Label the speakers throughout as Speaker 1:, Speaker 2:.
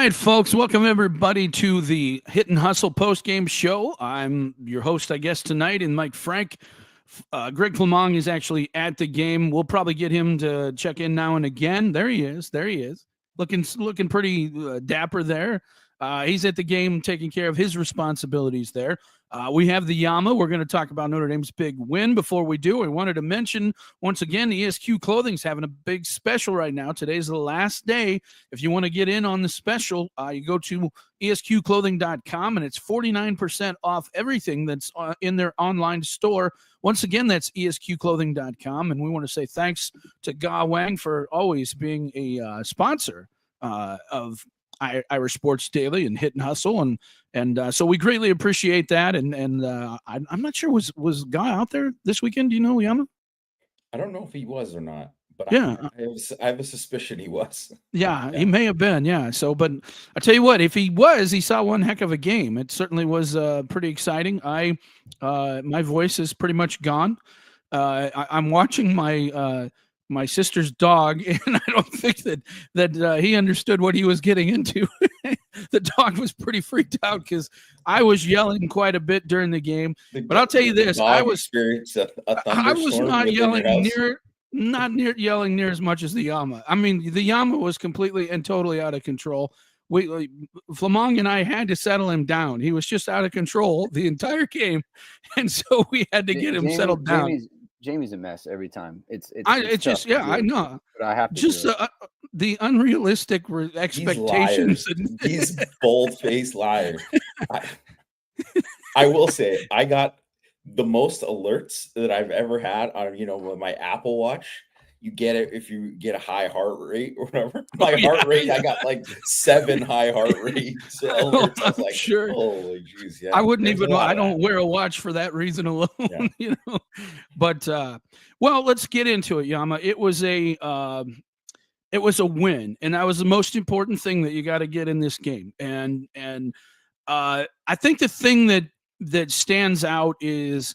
Speaker 1: right, folks. Welcome, everybody, to the Hit and Hustle postgame show. I'm your host, I guess, tonight, and Mike Frank. Greg Flamong is actually at the game. We'll probably get him to check in now and again. There he is. Looking pretty dapper there. He's at the game taking care of his responsibilities there. We have the Yama. We're going to talk about Notre Dame's big win. Before we do, I wanted to mention once again, ESQ Clothing's having a big special right now. Today's the last day. If you want to get in on the special, you go to esqclothing.com, and it's 49% off everything that's in their online store. Once again, that's esqclothing.com, and we want to say thanks to Ge Wang for always being a sponsor of Irish Sports Daily and Hit and Hustle, and so we greatly appreciate that. And I'm not sure, was Ge out there this weekend? Do you know, Yama?
Speaker 2: I don't know if he was or not, but
Speaker 1: yeah,
Speaker 2: I have a suspicion he was.
Speaker 1: Yeah, he may have been. Yeah. So, but I tell you what, if he was, he saw one heck of a game. It certainly was pretty exciting. My voice is pretty much gone. I'm watching my sister's dog, and I don't think that he understood what he was getting into. The dog was pretty freaked out because I was yelling quite a bit during the game. But I'll tell you this: I was not yelling yelling near as much as the Yama. I mean, the Yama was completely and totally out of control. Flamong and I had to settle him down. He was just out of control the entire game, and so we had to get him settled down.
Speaker 3: Jamie's a mess every time. It's
Speaker 1: just I know.
Speaker 3: But I have to
Speaker 1: just the unrealistic expectations.
Speaker 2: These bold-faced liars. I will say, I got the most alerts that I've ever had on, with my Apple Watch. You get it if you get a high heart rate or whatever. My heart rate, I got like 7 high heart rates. Alerts. I was like,
Speaker 1: sure.
Speaker 2: Holy jeez, yeah.
Speaker 1: I wouldn't even. I don't wear a watch for that reason alone. Yeah. But well, let's get into it, Yama. It was a win, and that was the most important thing that you got to get in this game. And I think the thing that stands out is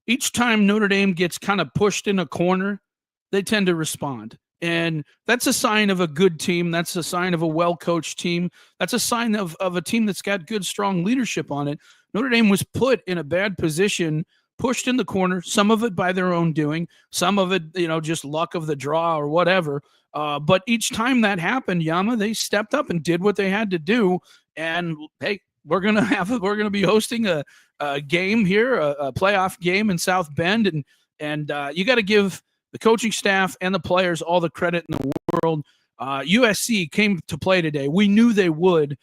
Speaker 1: each time Notre Dame gets kind of pushed in a corner, they tend to respond. And that's a sign of a good team. That's a sign of a well-coached team. That's a sign of a team that's got good, strong leadership on it. Notre Dame was put in a bad position, pushed in the corner, some of it by their own doing, some of it, just luck of the draw or whatever. But each time that happened, Yama, they stepped up and did what they had to do. And, hey, we're gonna be hosting a game here, a playoff game in South Bend, and you got to give the coaching staff and the players all the credit in the world. USC came to play today. We knew they would.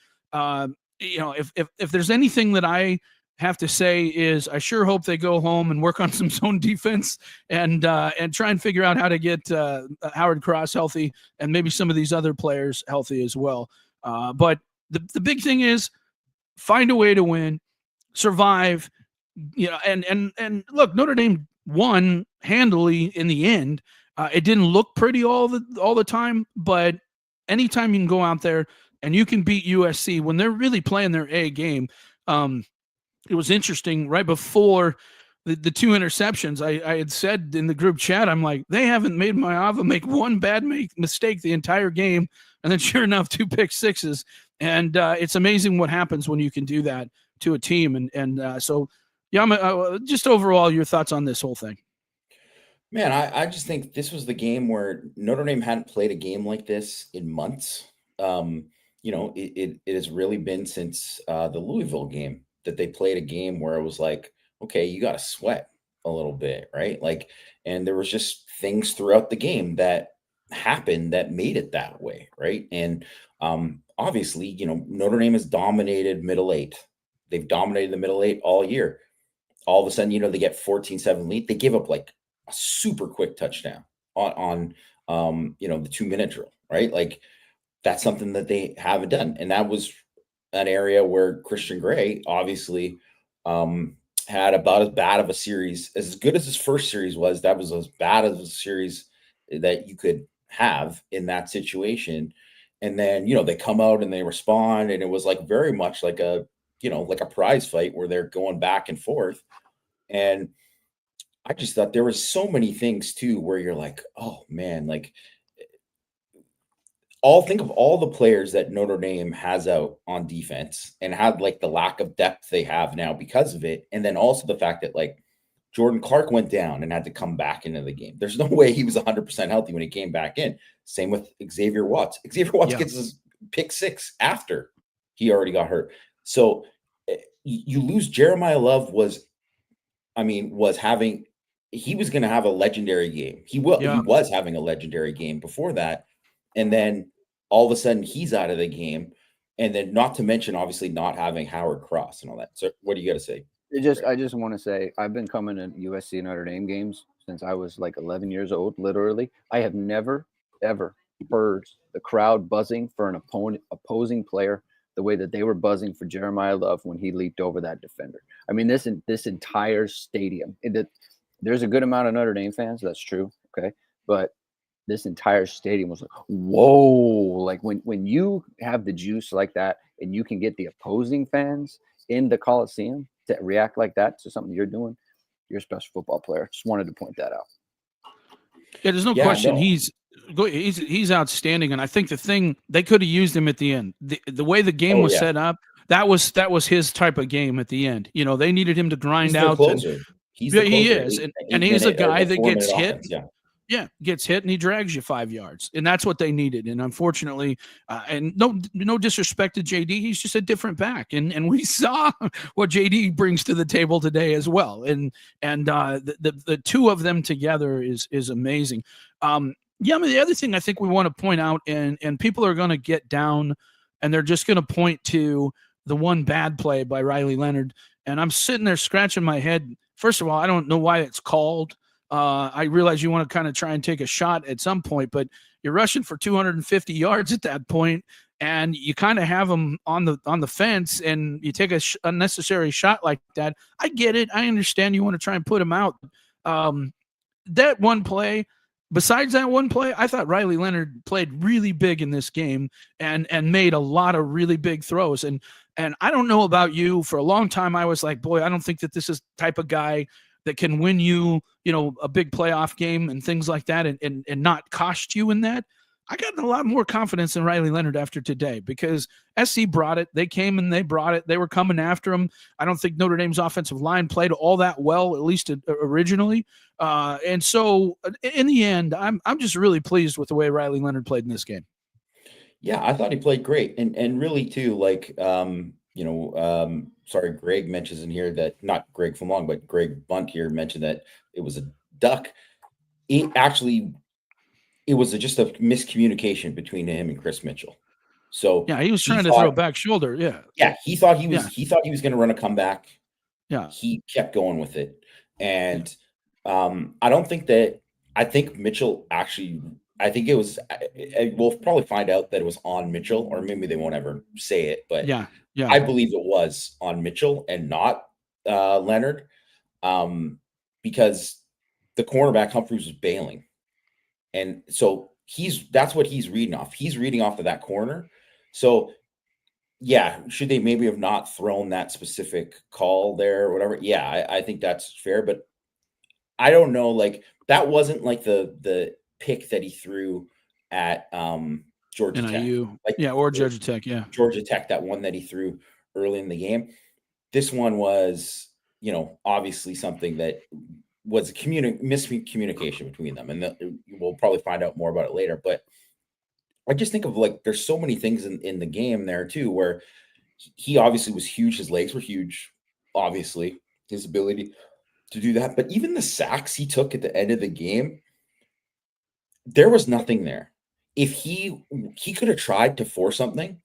Speaker 1: If there's anything that I have to say is I sure hope they go home and work on some zone defense and try and figure out how to get Howard Cross healthy and maybe some of these other players healthy as well. But the big thing is find a way to win, survive, and look, Notre Dame won handily in the end. It didn't look pretty all the time, but anytime you can go out there and you can beat USC when they're really playing their A game. It was interesting right before the 2 interceptions. I had said in the group chat, I'm like, they haven't made my Ava make one bad mistake the entire game. And then sure enough, 2 pick sixes. And it's amazing what happens when you can do that to a team. And so, Yama, just overall, your thoughts on this whole thing?
Speaker 2: Man, I just think this was the game where Notre Dame hadn't played a game like this in months. It has really been since the Louisville game that they played a game where it was like, okay, you got to sweat a little bit, right? Like, and there was just things throughout the game that happened that made it that way, right? And obviously, Notre Dame has dominated middle eight. They've dominated the middle eight all year. All of a sudden, they get 14-7 lead. They give up like a super quick touchdown on the 2-minute drill, right? Like that's something that they haven't done. And that was an area where Christian Gray obviously had about as bad of a series, as good as his first series was. That was as bad as a series that you could have in that situation. And then, they come out and they respond. And it was like very much like a prize fight where they're going back and forth. And I just thought there were so many things too, where you're like, oh man, like think of all the players that Notre Dame has out on defense and had like the lack of depth they have now because of it. And then also the fact that like Jordan Clark went down and had to come back into the game. There's no way he was 100% healthy when he came back in. Same with Xavier Watts. Xavier Watts gets his pick 6 after he already got hurt. So you lose Jeremiah Love he was going to have a legendary game. He was having a legendary game before that. And then all of a sudden he's out of the game. And then not to mention, obviously, not having Howard Cross and all that. So what do you got to say?
Speaker 3: I just want to say, I've been coming to USC Notre Dame games since I was like 11 years old, literally. I have never, ever heard the crowd buzzing for an opposing player the way that they were buzzing for Jeremiah Love when he leaped over that defender. I mean, this entire stadium, there's a good amount of Notre Dame fans, that's true, okay? But this entire stadium was like, whoa. Like when you have the juice like that and you can get the opposing fans in the Coliseum to react like that to something you're doing, you're a special football player. Just wanted to point that out.
Speaker 1: Yeah, there's no question. No. He's outstanding, and I think the thing they could have used him at the end. The way the game was set up, that was his type of game at the end. You know, they needed him to grind out.
Speaker 2: He is,
Speaker 1: and he's a guy that gets hit. Yeah, gets hit and he drags you 5 yards, and that's what they needed. And unfortunately, and no disrespect to JD, he's just a different back, and we saw what JD brings to the table today as well. And the two of them together is amazing. The other thing I think we want to point out, and people are going to get down, and they're just going to point to the one bad play by Riley Leonard, and I'm sitting there scratching my head. First of all, I don't know why it's called. I realize you want to kind of try and take a shot at some point, but you're rushing for 250 yards at that point, and you kind of have them on the fence, and you take a unnecessary shot like that. I get it. I understand you want to try and put them out. That one play, besides that one play, I thought Riley Leonard played really big in this game and made a lot of really big throws. And I don't know about you. For a long time, I was like, boy, I don't think that this is the type of guy that can win you, a big playoff game and things like that and not cost you in that. I got a lot more confidence in Riley Leonard after today because SC brought it. They came and they brought it. They were coming after him. I don't think Notre Dame's offensive line played all that well, at least originally. And so in the end, I'm just really pleased with the way Riley Leonard played in this game.
Speaker 2: Yeah, I thought he played great. And really too, like, sorry, Greg mentions in here that not Greg from Long, but Greg Bunt here mentioned that it was a duck. It was just a miscommunication between him and Chris Mitchell. So
Speaker 1: yeah, he was trying to throw back shoulder.
Speaker 2: Yeah. He thought he was going to run a comeback.
Speaker 1: Yeah.
Speaker 2: He kept going with it. And I think Mitchell actually, I think it was, we'll probably find out that it was on Mitchell, or maybe they won't ever say it, but
Speaker 1: yeah.
Speaker 2: I believe it was on Mitchell and not Leonard, because the cornerback Humphreys was bailing. And so that's what he's reading off. He's reading off of that corner. So yeah, should they maybe have not thrown that specific call there or whatever? Yeah, I think that's fair, but I don't know. Like that wasn't like the pick that he threw at Georgia Tech.
Speaker 1: Or Georgia Tech. Yeah.
Speaker 2: Georgia Tech, that one that he threw early in the game. This one was, obviously something that was a miscommunication between them. And we'll probably find out more about it later. But I just think of like, there's so many things in the game there too, where he obviously was huge. His legs were huge, obviously, his ability to do that. But even the sacks he took at the end of the game, there was nothing there. If he could have tried to force something,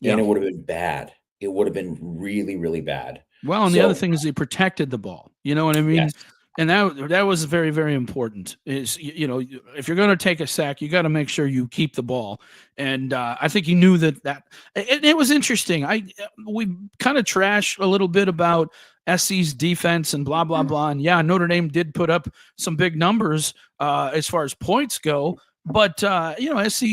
Speaker 2: and it would have been bad. It would have been really, really bad.
Speaker 1: Well, and the other thing is he protected the ball. You know what I mean?
Speaker 2: Yes.
Speaker 1: And that was very, very important. Is if you're going to take a sack, you got to make sure you keep the ball. And I think he knew that. It was interesting. We kind of trashed a little bit about SC's defense and blah blah blah. And yeah, Notre Dame did put up some big numbers as far as points go. But SC,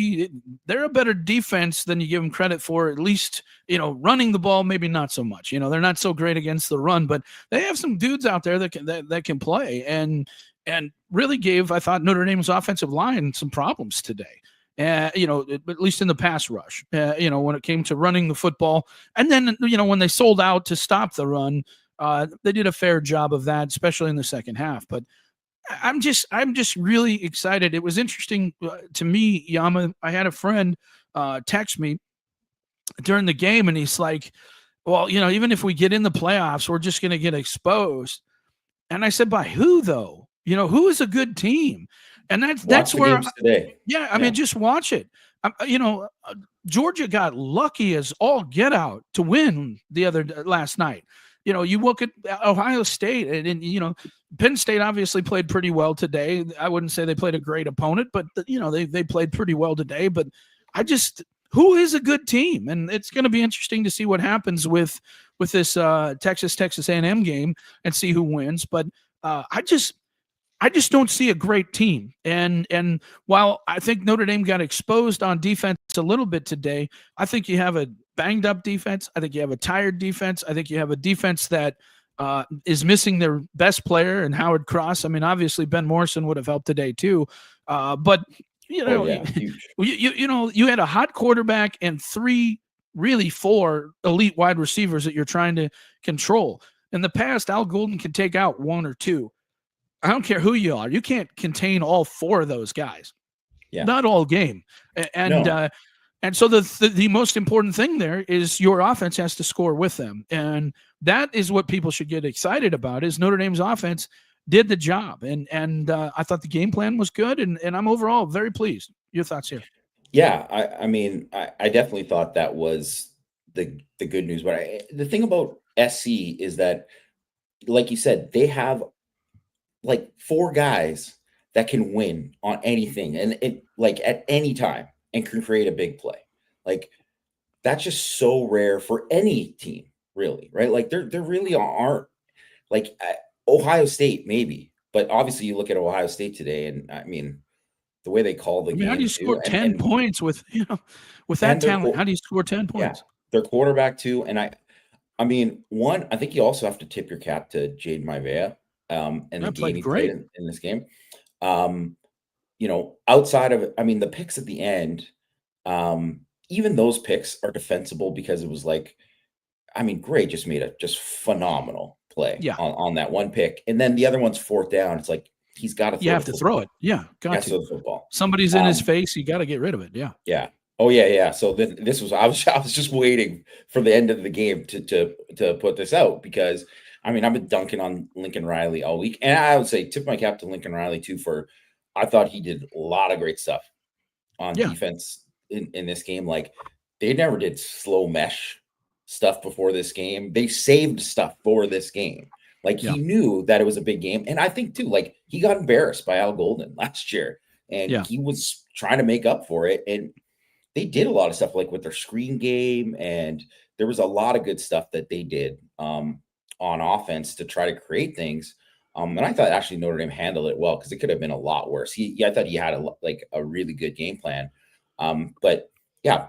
Speaker 1: they're a better defense than you give them credit for. At least running the ball, maybe not so much. They're not so great against the run, but they have some dudes out there that can play and really gave, I thought, Notre Dame's offensive line some problems today. at least in the pass rush, when it came to running the football. And then, when they sold out to stop the run, they did a fair job of that, especially in the second half. But I'm just really excited. It was interesting to me, Yama. I had a friend text me during the game, and he's like, well, even if we get in the playoffs, we're just going to get exposed. And I said, by who though? Who is a good team? And that's
Speaker 2: the
Speaker 1: where
Speaker 2: games today.
Speaker 1: I mean, just watch it. Georgia got lucky as all get out to win last night. You look at Ohio State, and Penn State obviously played pretty well today. I wouldn't say they played a great opponent, but they played pretty well today. But who is a good team? And it's going to be interesting to see what happens with this Texas A&M game and see who wins. But I just don't see a great team. And while I think Notre Dame got exposed on defense a little bit today, I think you have a banged up defense. I think you have a tired defense. I think you have a defense that is missing their best player in Howard Cross. I mean, obviously Ben Morrison would have helped today too. But you had a hot quarterback and four elite wide receivers that you're trying to control. In the past, Al Golden can take out one or two. I don't care who you are. You can't contain all four of those guys.
Speaker 2: Yeah.
Speaker 1: Not all game. And so the most important thing there is your offense has to score with them. And that is what people should get excited about, is Notre Dame's offense did the job. And I thought the game plan was good, and I'm overall very pleased. Your thoughts here?
Speaker 2: Yeah, I mean, I definitely thought that was the good news. But the thing about SC is that, like you said, they have like four guys that can win on anything, and it like at any time, and can create a big play. Like, that's just so rare for any team, really, right? Like there really aren't, like Ohio State maybe, but obviously you look at Ohio State today, and I mean the way they call the game.
Speaker 1: How do you score 10 points with that talent? How do you score 10 points?
Speaker 2: Yeah, their quarterback too, and I mean, I think you also have to tip your cap to Jade Maivea and the game he played in this game. Outside of, I mean, the picks at the end, even those picks are defensible, because it was like, I mean, Gray just made a phenomenal play on that one pick. And then the other one's fourth down. It's like, he's got to throw.
Speaker 1: You have to throw it. Yeah. Got to.
Speaker 2: Throw the football.
Speaker 1: Somebody's in his face. You got to get rid of it. Yeah.
Speaker 2: Yeah. Oh yeah. Yeah. So this was, I was just waiting for the end of the game to put this out, because I mean, I've been dunking on Lincoln Riley all week, and I would say tip my cap to Lincoln Riley too, I thought he did a lot of great stuff on defense in this game. Like, they never did slow mesh stuff before this game. They saved stuff for this game. Like, he knew that it was a big game. And I think too, like, he got embarrassed by Al Golden last year, and he was trying to make up for it. And they did a lot of stuff, like with their screen game, and there was a lot of good stuff that they did on offense to try to create things. And I thought actually Notre Dame handled it well, because it could have been a lot worse. I thought he had a really good game plan. But yeah,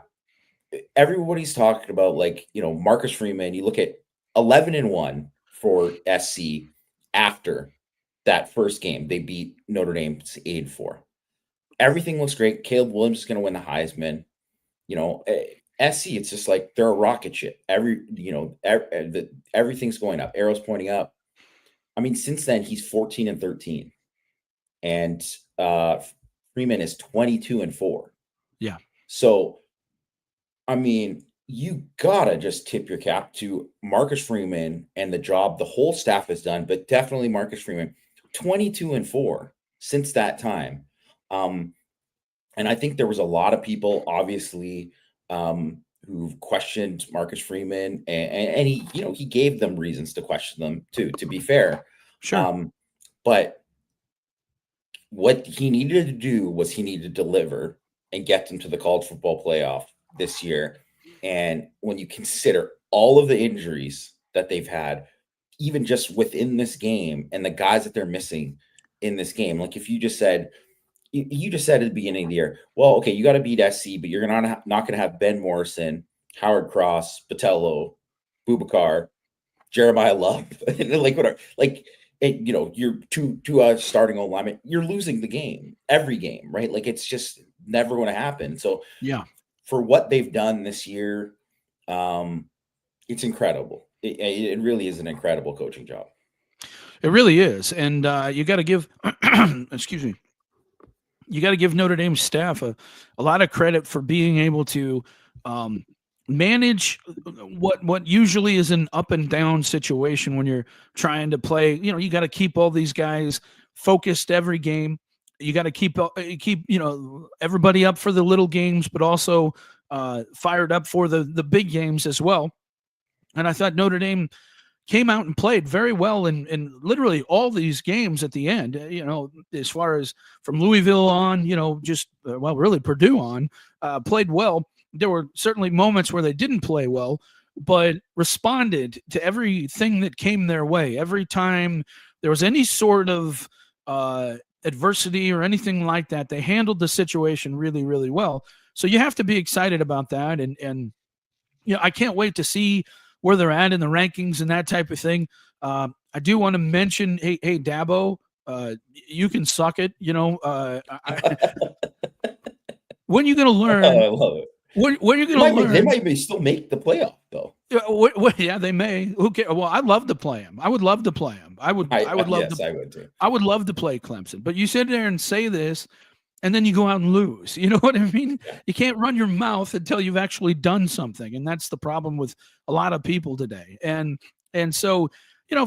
Speaker 2: everybody's talking about, like, Marcus Freeman. You look at 11-1 for SC after that first game. They beat Notre Dame 8-4. Everything looks great. Caleb Williams is going to win the Heisman. SC, it's just like they're a rocket ship. Everything's going up. Arrows pointing up. I mean, since then, he's 14-13, and Freeman is 22-4.
Speaker 1: Yeah.
Speaker 2: So, I mean, you gotta just tip your cap to Marcus Freeman and the job the whole staff has done, but definitely Marcus Freeman, 22-4 since that time. And I think there was a lot of people, obviously, who questioned Marcus Freeman, and he gave them reasons to question them too, to be fair.
Speaker 1: Sure.
Speaker 2: But what he needed to do was he needed to deliver and get them to the college football playoff this year. And when you consider all of the injuries that they've had, even just within this game, and the guys that they're missing in this game, like if you just said at the beginning of the year, well, okay, you got to beat SC, but you're not going to have Ben Morrison, Howard Cross, Patello, Boubacar, Jeremiah Love, like whatever, like, you're two starting O linemen, you're losing the game every game, right? Like, it's just never going to happen. So
Speaker 1: Yeah.
Speaker 2: for what they've done this year, it's incredible. It really is an incredible coaching job.
Speaker 1: It really is. And you got to give, excuse me, you got to give Notre Dame staff a lot of credit for being able to manage what usually is an up and down situation when you're trying to play. You know, you got to keep all these guys focused every game. You got to keep everybody up for the little games, but also fired up for the big games as well. And I thought Notre Dame came out and played very well in literally all these games at the end, as far as from Louisville on, really Purdue on, played well. There were certainly moments where they didn't play well, but responded to everything that came their way. Every time there was any sort of adversity or anything like that, they handled the situation really, really well. So you have to be excited about that. And I can't wait to see where they're at in the rankings and that type of thing. I do want to mention, hey, Dabo, you can suck it. When are you going to learn?
Speaker 2: I love it.
Speaker 1: When are you going to learn?
Speaker 2: They might still make the playoff, though.
Speaker 1: Yeah, they may. Who cares? Well, I'd love to play them. I would love to play them. I would love to. I would love to play Clemson. But you sit there and say this, and then you go out and lose. You know what I mean?
Speaker 2: Yeah.
Speaker 1: You can't run your mouth until you've actually done something, and that's the problem with a lot of people today. And so,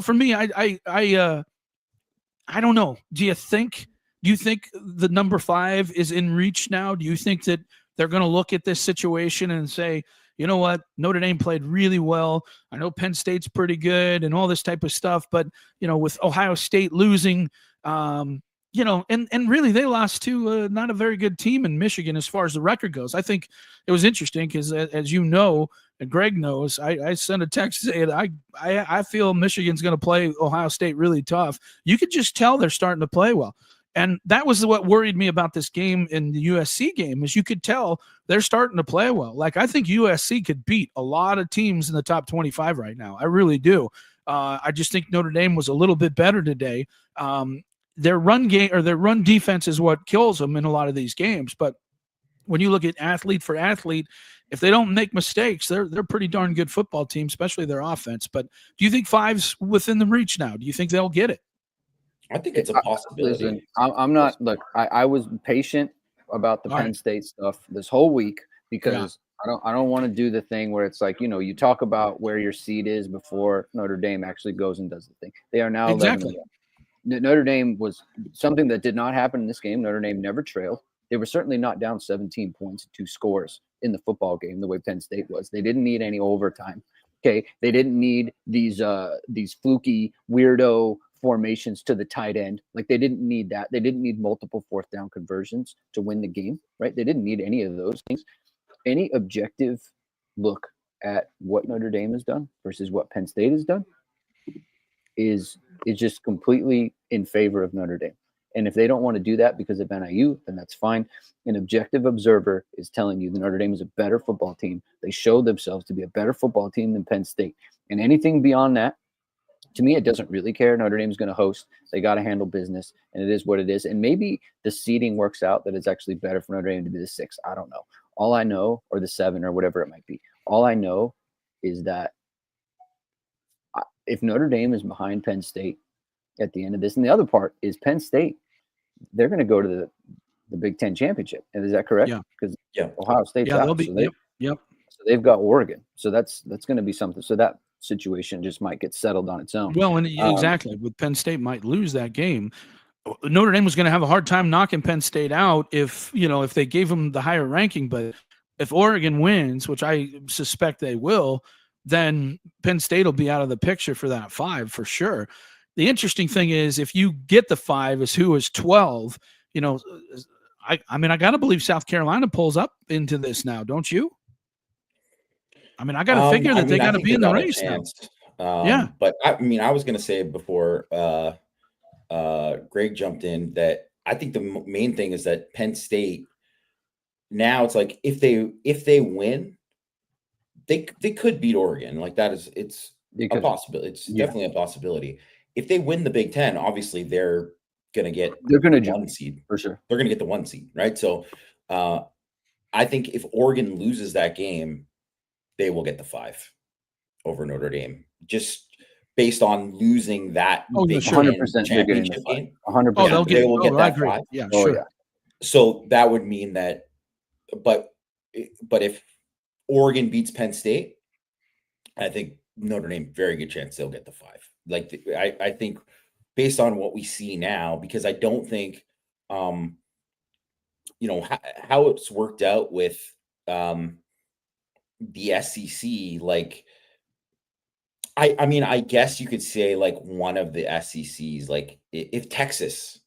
Speaker 1: for me, I don't know. Do you think the number 5 is in reach now? Do you think that they're going to look at this situation and say, you know what, Notre Dame played really well. I know Penn State's pretty good and all this type of stuff, but with Ohio State losing, and really they lost to not a very good team in Michigan as far as the record goes. I think it was interesting because, as you know, and Greg knows, I sent a text saying I feel Michigan's going to play Ohio State really tough. You could just tell they're starting to play well. And that was what worried me about this game in the USC game, is you could tell they're starting to play well. Like, I think USC could beat a lot of teams in the top 25 right now. I really do. I just think Notre Dame was a little bit better today. Their run game or their run defense is what kills them in a lot of these games. But when you look at athlete for athlete, if they don't make mistakes, they're a pretty darn good football team, especially their offense. But do you think 5's within the reach now? Do you think they'll get it?
Speaker 2: I think it's a possibility.
Speaker 3: Listen, I'm not. Look, I was patient about the Penn State stuff this whole week because I don't want to do the thing where it's like, you talk about where your seed is before Notre Dame actually goes and does the thing. They are now
Speaker 1: exactly.
Speaker 3: Notre Dame was something that did not happen in this game. Notre Dame never trailed. They were certainly not down 17 points, 2 scores in the football game the way Penn State was. They didn't need any overtime. Okay, they didn't need these fluky weirdo formations to the tight end. Like, they didn't need that. They didn't need multiple 4th down conversions to win the game, right? They didn't need any of those things. Any objective look at what Notre Dame has done versus what Penn State has done is just completely in favor of Notre Dame. And if they don't want to do that because of NIU, then that's fine. An objective observer is telling you that Notre Dame is a better football team. They showed themselves to be a better football team than Penn State. And anything beyond that, to me, it doesn't really care. Notre Dame's going to host. They got to handle business, and it is what it is. And maybe the seeding works out that it's actually better for Notre Dame to be the 6. I don't know. All I know, or the 7, or whatever it might be. All I know is that if Notre Dame is behind Penn State at the end of this, and the other part is Penn State, they're going to go to the Big Ten championship. And is that correct?
Speaker 1: Yeah.
Speaker 3: Because Ohio State's out.
Speaker 1: They'll be. Yep.
Speaker 3: So they've got Oregon. So that's going to be something. So that situation just might get settled on its own.
Speaker 1: Well, and exactly, with Penn State might lose that game. Notre Dame was going to have a hard time knocking Penn State out if they gave them the higher ranking. But if Oregon wins, which I suspect they will, then Penn State will be out of the picture for that 5 for sure. The interesting thing is, if you get the 5 as who is 12, I got to believe South Carolina pulls up into this now, don't you? I got to figure that they got to be in the race now.
Speaker 2: But I was going to say before Greg jumped in that I think the main thing is that Penn State now, it's like if they win, they could beat Oregon. Like, it's a possibility. It's definitely a possibility. If they win the Big Ten, obviously they're going to get the 1 seed
Speaker 3: for sure.
Speaker 2: They're going to get the 1 seed, right? So I think if Oregon loses that game, they will get the 5 over Notre Dame, just based on losing that
Speaker 1: Oh, yeah,
Speaker 2: Big
Speaker 1: sure.
Speaker 3: 100%
Speaker 2: Ten
Speaker 3: they're getting the
Speaker 2: championship
Speaker 3: 5.
Speaker 2: game.
Speaker 3: 100%
Speaker 1: Oh, they'll
Speaker 2: Yeah, they
Speaker 1: get.
Speaker 2: will
Speaker 1: Oh,
Speaker 2: get
Speaker 1: I
Speaker 2: that
Speaker 1: agree.
Speaker 2: 5.
Speaker 1: Yeah,
Speaker 3: Oh
Speaker 1: sure.
Speaker 3: yeah.
Speaker 2: So that would mean that, but if Oregon beats Penn State, I think Notre Dame, very good chance they'll get the 5. Like I think based on what we see now, because I don't think, how it's worked out with um, the SEC. Like, I mean, I guess you could say like one of the SECs, like if Texas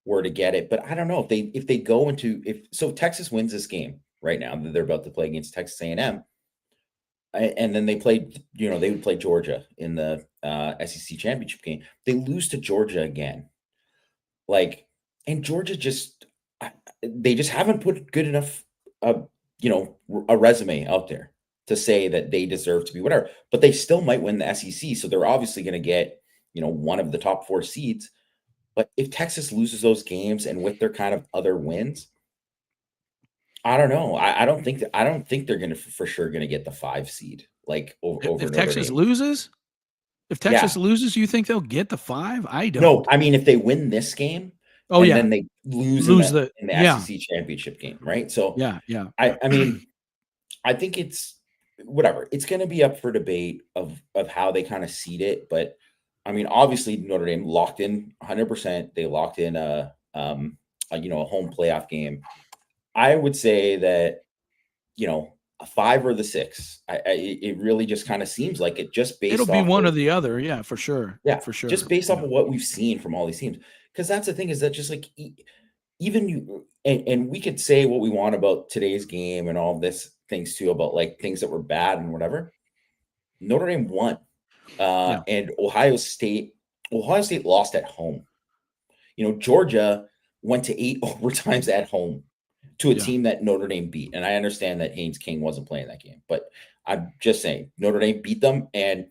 Speaker 2: were to get it, but I don't know if they go into if Texas wins this game right now that they're about to play against Texas A&M, and then they played, they would play Georgia in the SEC championship game. They lose to Georgia again, like, and Georgia they just haven't put good enough, a resume out there to say that they deserve to be whatever. But they still might win the SEC, so they're obviously going to get, one of the top 4 seeds. But if Texas loses those games and with their kind of other wins, I don't know. I don't think they're gonna for sure gonna get the 5 seed like over
Speaker 1: If
Speaker 2: Notre
Speaker 1: Texas
Speaker 2: Dame.
Speaker 1: loses,
Speaker 2: Yeah.
Speaker 1: you think they'll get the 5? I
Speaker 2: No,
Speaker 1: don't.
Speaker 2: I mean if they win this game
Speaker 1: Oh
Speaker 2: and
Speaker 1: yeah,
Speaker 2: then they lose in
Speaker 1: lose
Speaker 2: the
Speaker 1: the. Yeah,
Speaker 2: SEC championship game, right? So
Speaker 1: yeah, yeah.
Speaker 2: I mean, I think it's whatever. It's gonna be up for debate of how they kind of seed it, but I mean, obviously Notre Dame locked in 100%. They locked in a home playoff game. I would say that, a 5 or the 6. It really just kind of seems like it, just
Speaker 1: It'll
Speaker 2: based
Speaker 1: be
Speaker 2: off
Speaker 1: one
Speaker 2: of,
Speaker 1: or the other. Yeah, for sure,
Speaker 2: yeah,
Speaker 1: for
Speaker 2: just
Speaker 1: sure.
Speaker 2: based off
Speaker 1: Yeah,
Speaker 2: of what we've seen from all these teams. Because that's the thing, is that just like even you, and we could say what we want about today's game and all of this things too, about like things that were bad and whatever. Notre Dame won,
Speaker 1: yeah,
Speaker 2: and Ohio State lost at home. Georgia went to 8 overtimes at home to a
Speaker 1: yeah.
Speaker 2: team that Notre Dame beat. And I understand that Haynes King wasn't playing that game, but I'm just saying Notre Dame beat them. And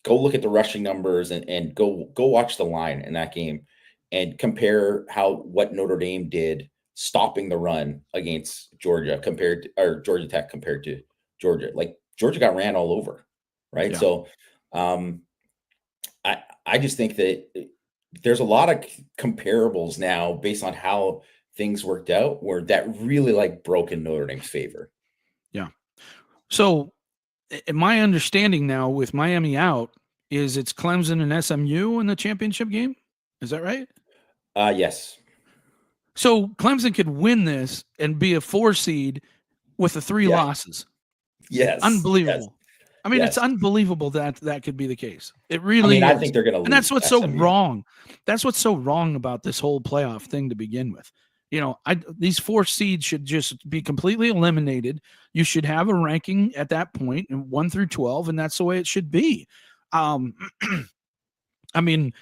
Speaker 2: go look at the rushing numbers, and go watch the line in that game and compare what Notre Dame did stopping the run against Georgia or Georgia Tech compared to Georgia. Like Georgia got ran all over, right?
Speaker 1: Yeah.
Speaker 2: So um, I just think that there's a lot of comparables now based on how things worked out, where that really like broke in Notre Dame's favor.
Speaker 1: Yeah. So, my understanding now with Miami out is it's Clemson and SMU in the championship game. Is that right?
Speaker 2: Yes.
Speaker 1: So Clemson could win this and be a 4 seed with the 3
Speaker 2: Yeah.
Speaker 1: losses.
Speaker 2: Yes. Yes.
Speaker 1: Unbelievable. I mean, it's
Speaker 2: Yes.
Speaker 1: unbelievable that that could be the case. It
Speaker 2: I mean,
Speaker 1: really
Speaker 2: I
Speaker 1: is.
Speaker 2: think they're going to
Speaker 1: And that's
Speaker 2: lose
Speaker 1: what's so
Speaker 2: SMU.
Speaker 1: wrong. That's what's so wrong about this whole playoff thing to begin with. These 4 seeds should just be completely eliminated. You should have a ranking at that point, and 1 through 12, and that's the way it should be. Um, I mean,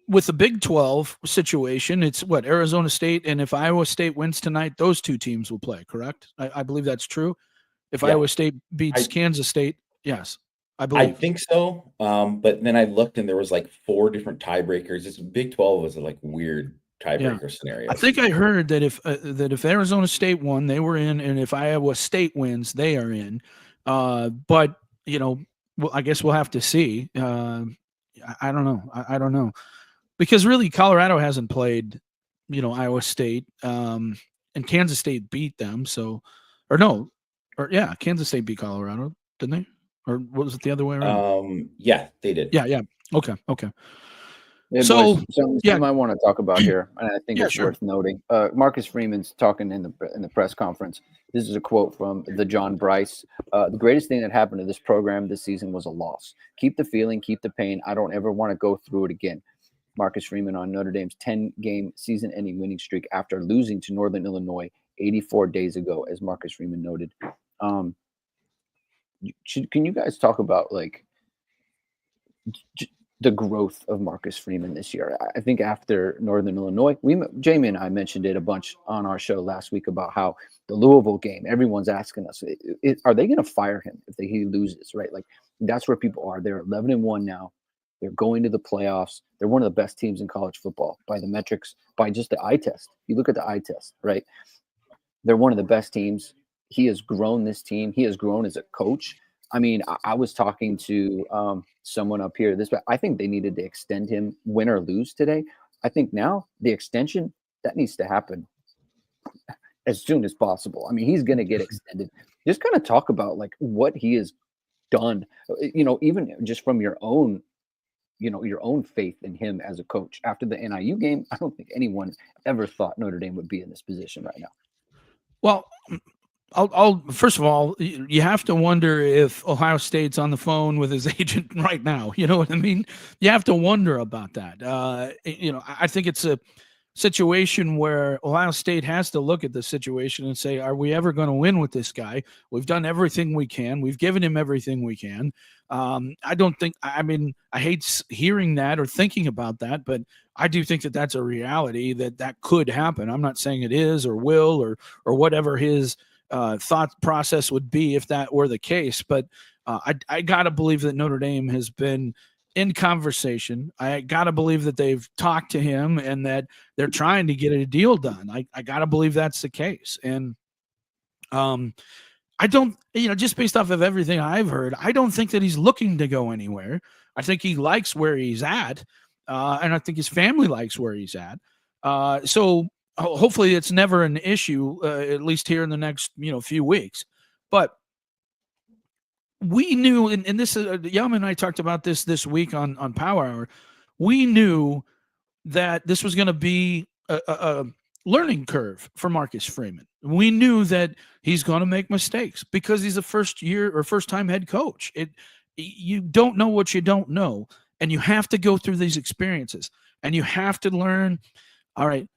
Speaker 1: with the Big 12 situation, it's what, Arizona State, and if Iowa State wins tonight, those 2 teams will play, correct? I believe that's true. If
Speaker 2: Yeah.
Speaker 1: Iowa State beats
Speaker 2: I
Speaker 1: Kansas State, yes, I
Speaker 2: I
Speaker 1: believe.
Speaker 2: think so. But then I looked and there was like 4 different tiebreakers. This Big 12 was like weird
Speaker 1: Yeah,
Speaker 2: tiebreaker
Speaker 1: I
Speaker 2: scenarios.
Speaker 1: think I heard that if Arizona State won, they were in, and if Iowa State wins, they are in. But well, I guess we'll have to see. I don't know. I don't know, because really Colorado hasn't played, Iowa State, and Kansas State beat them. So, or no, or yeah, Kansas State beat Colorado, didn't they? Or was it the other way around?
Speaker 2: Yeah, they did.
Speaker 1: Yeah, yeah. Okay, okay.
Speaker 3: Hey boys,
Speaker 1: So yeah,
Speaker 3: something I want to talk about here, and I think
Speaker 1: yeah,
Speaker 3: it's
Speaker 1: sure.
Speaker 3: worth noting. Marcus Freeman's talking in the press conference. This is a quote from the John Bryce. The greatest thing that happened to this program this season was a loss. Keep the feeling, keep the pain. I don't ever want to go through it again. Marcus Freeman on Notre Dame's 10-game season-ending winning streak after losing to Northern Illinois 84 days ago, as Marcus Freeman noted. Can you guys talk about like the growth of Marcus Freeman this year? I think after Northern Illinois, Jamie and I mentioned it a bunch on our show last week about how the Louisville game, everyone's asking us, are they going to fire him if he loses, right? Like that's where people are. They're 11-1 now. They're going to the playoffs. They're one of the best teams in college football by the metrics, by just the eye test. You look at the eye test, right? They're one of the best teams. He has grown this team. He has grown as a coach. I mean, I was talking to someone up here. I think they needed to extend him, win or lose today. I think now the extension that needs to happen as soon as possible. I mean, he's going to get extended. Just kind of talk about like what he has done. Even just from your own faith in him as a coach. After the NIU game, I don't think anyone ever thought Notre Dame would be in this position right now.
Speaker 1: Well, I'll first of all, you have to wonder if Ohio State's on the phone with his agent right now. You know what I mean? You have to wonder about that. I think it's a situation where Ohio State has to look at the situation and say, are we ever going to win with this guy? We've done everything we can. We've given him everything we can. I hate hearing that or thinking about that, but I do think that that's a reality that could happen. I'm not saying it is or will or whatever his thought process would be if that were the case. But I got to believe that Notre Dame has been in conversation. I got to believe that they've talked to him and that they're trying to get a deal done. I got to believe that's the case. And I don't, just based off of everything I've heard, I don't think that he's looking to go anywhere. I think he likes where he's at. And I think his family likes where he's at. So hopefully it's never an issue, at least here in the next, few weeks. But we knew, and this is, Yama and I talked about this week on Power Hour. We knew that this was going to be a learning curve for Marcus Freeman. We knew that he's going to make mistakes because he's a first-time head coach. You don't know what you don't know, and you have to go through these experiences, and you have to learn. All right,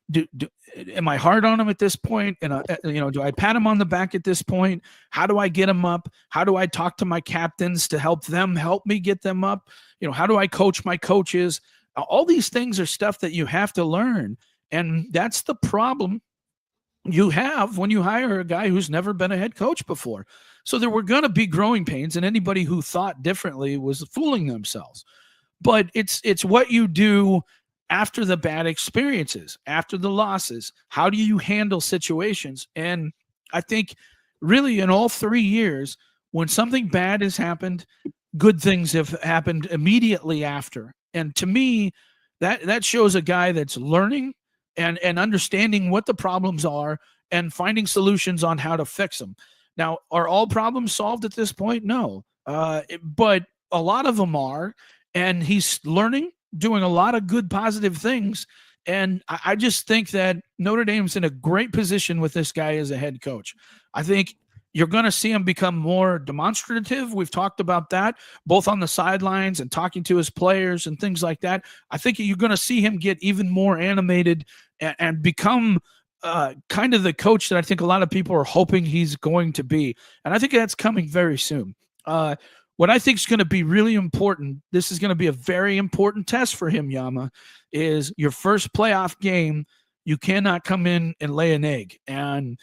Speaker 1: am I hard on him at this point? And do I pat him on the back at this point? How do I get him up? How do I talk to my captains to help me get them up? How do I coach my coaches? All these things are stuff that you have to learn, and that's the problem you have when you hire a guy who's never been a head coach before. So there were going to be growing pains, and anybody who thought differently was fooling themselves. But it's what you do after the bad experiences, after the losses. How do you handle situations? And I think really in all 3 years, when something bad has happened, good things have happened immediately after. And to me, that shows a guy that's learning and understanding what the problems are and finding solutions on how to fix them. Now, are all problems solved at this point? No. But a lot of them are. And he's learning, doing a lot of good, positive things. And I just think that Notre Dame's in a great position with this guy as a head coach. I think you're going to see him become more demonstrative. We've talked about that, both on the sidelines and talking to his players and things like that. I think you're going to see him get even more animated and become kind of the coach that I think a lot of people are hoping he's going to be. And I think that's coming very soon. What I think is going to be really important, this is going to be a very important test for him, Yama, is your first playoff game. You cannot come in and lay an egg. And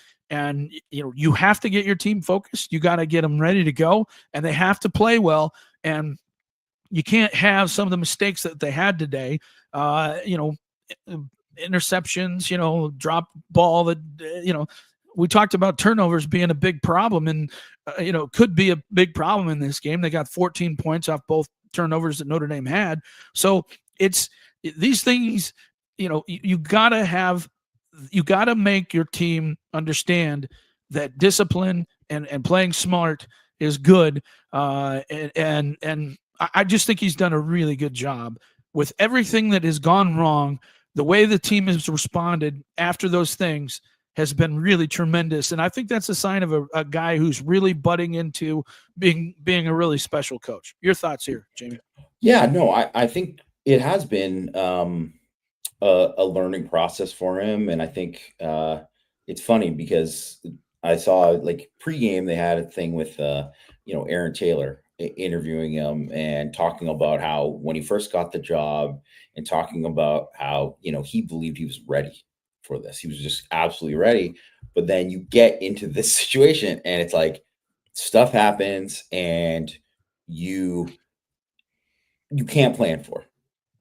Speaker 1: you have to get your team focused. You got to get them ready to go, and they have to play well. And you can't have some of the mistakes that they had today, interceptions, drop ball that, we talked about turnovers being a big problem and, could be a big problem in this game. They got 14 points off both turnovers that Notre Dame had. So it's these things, you got to make your team understand that discipline and playing smart is good. And I just think he's done a really good job with everything that has gone wrong. The way the team has responded after those things has been really tremendous. And I think that's a sign of a guy who's really butting into being a really special coach. Your thoughts here, Jamie?
Speaker 2: Yeah, no, I think it has been a learning process for him. And I think it's funny because I saw like pregame, they had a thing with, Aaron Taylor interviewing him and talking about how when he first got the job and talking about how, he believed he was ready for this. He was just absolutely ready. But then you get into this situation and it's like stuff happens and you you can't plan for.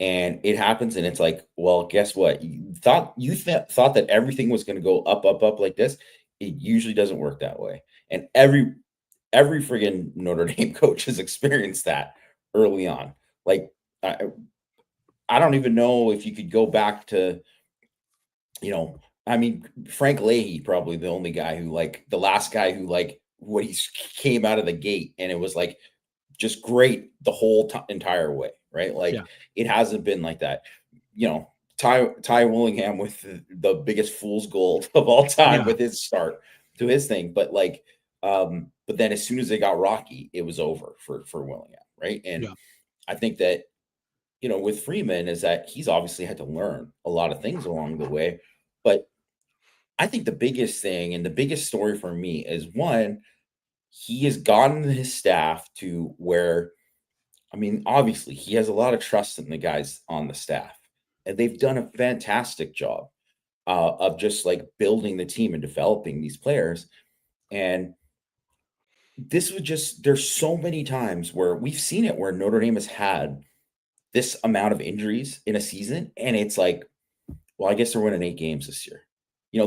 Speaker 2: And it happens, and it's like, well, guess what? You thought that everything was going to go up, up, up like this. It usually doesn't work that way. And every friggin' Notre Dame coach has experienced that early on. Like, I don't even know if you could go back to, I mean, Frank Leahy, probably the only guy who, like, the last guy who, like, when he came out of the gate and it was like just great the whole entire way, right? Like,
Speaker 1: Yeah.
Speaker 2: it hasn't been like that. Ty Willingham with the biggest fool's gold of all time
Speaker 1: Yeah.
Speaker 2: with his start to his thing, but like, but then as soon as they got rocky, it was over for Willingham, right? And
Speaker 1: Yeah.
Speaker 2: I think that with Freeman is that he's obviously had to learn a lot of things along the way, but I think the biggest thing and the biggest story for me is, one, he has gotten his staff to where, I mean, obviously he has a lot of trust in the guys on the staff, and they've done a fantastic job of just like building the team and developing these players. And this was just, there's so many times where we've seen it where Notre Dame has had this amount of injuries in a season, and it's like, well, I guess they're winning 8 games this year.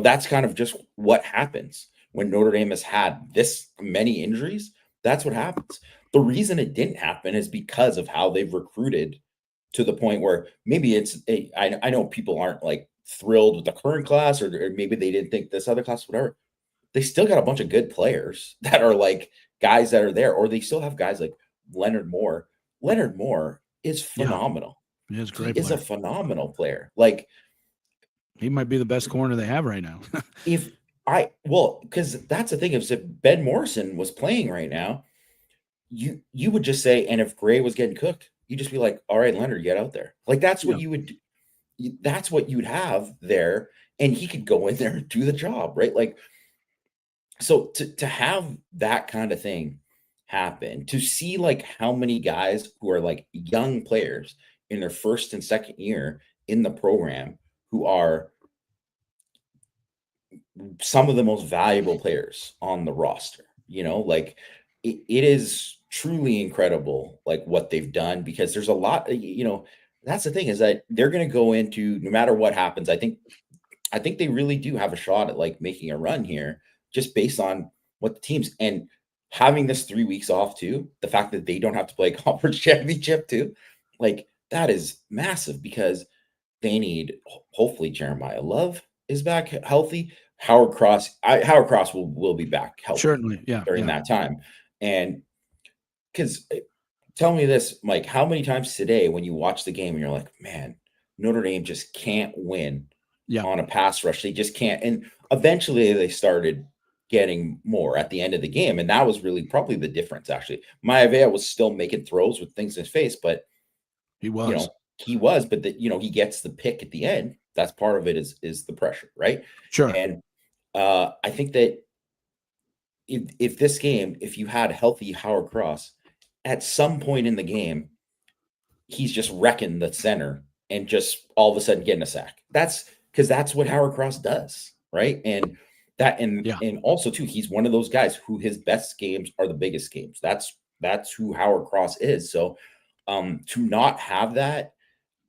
Speaker 2: That's kind of just what happens when Notre Dame has had this many injuries. That's what happens. The reason it didn't happen is because of how they've recruited to the point where maybe I know people aren't like thrilled with the current class, or maybe they didn't think this other class, whatever. They still got a bunch of good players that are like guys that are there, or they still have guys like Leonard Moore. Leonard Moore is phenomenal.
Speaker 1: He is a
Speaker 2: He
Speaker 1: great
Speaker 2: is a
Speaker 1: player.
Speaker 2: phenomenal player. Like,
Speaker 1: He might be the best corner they have right now.
Speaker 2: because that's the thing, is if Ben Morrison was playing right now, you would just say, and if Gray was getting cooked, you'd just be like, all right, Leonard, get out there. Like, that's what
Speaker 1: Yeah.
Speaker 2: you would that's what you'd have there, and he could go in there and do the job, right? Like, so to have that kind of thing happen, to see like how many guys who are like young players in their first and second year in the program who are some of the most valuable players on the roster, like, it is truly incredible, like what they've done, because there's a lot, that's the thing, is that they're going to go into, no matter what happens, I think they really do have a shot at like making a run here, just based on what the teams, and having this 3 weeks off too, the fact that they don't have to play a conference championship too, like, that is massive, because they need, hopefully Jeremiah Love is back healthy. Howard Cross will be back healthy
Speaker 1: Certainly. Yeah.
Speaker 2: during that time. And because, tell me this, Mike, how many times today when you watch the game and you're like, man, Notre Dame just can't win
Speaker 1: Yeah.
Speaker 2: on a pass rush. They just can't. And eventually they started getting more at the end of the game. And that was really probably the difference, actually. Maivea was still making throws with things in his face, but
Speaker 1: He was.
Speaker 2: but he gets the pick at the end. That's part of it, is the pressure, right?
Speaker 1: Sure.
Speaker 2: And I think that if this game, if you had healthy Howard Cross, at some point in the game, he's just wrecking the center and just all of a sudden getting a sack. That's because that's what Howard Cross does, right? And also too, he's one of those guys who his best games are the biggest games. That's who Howard Cross is. So to not have that,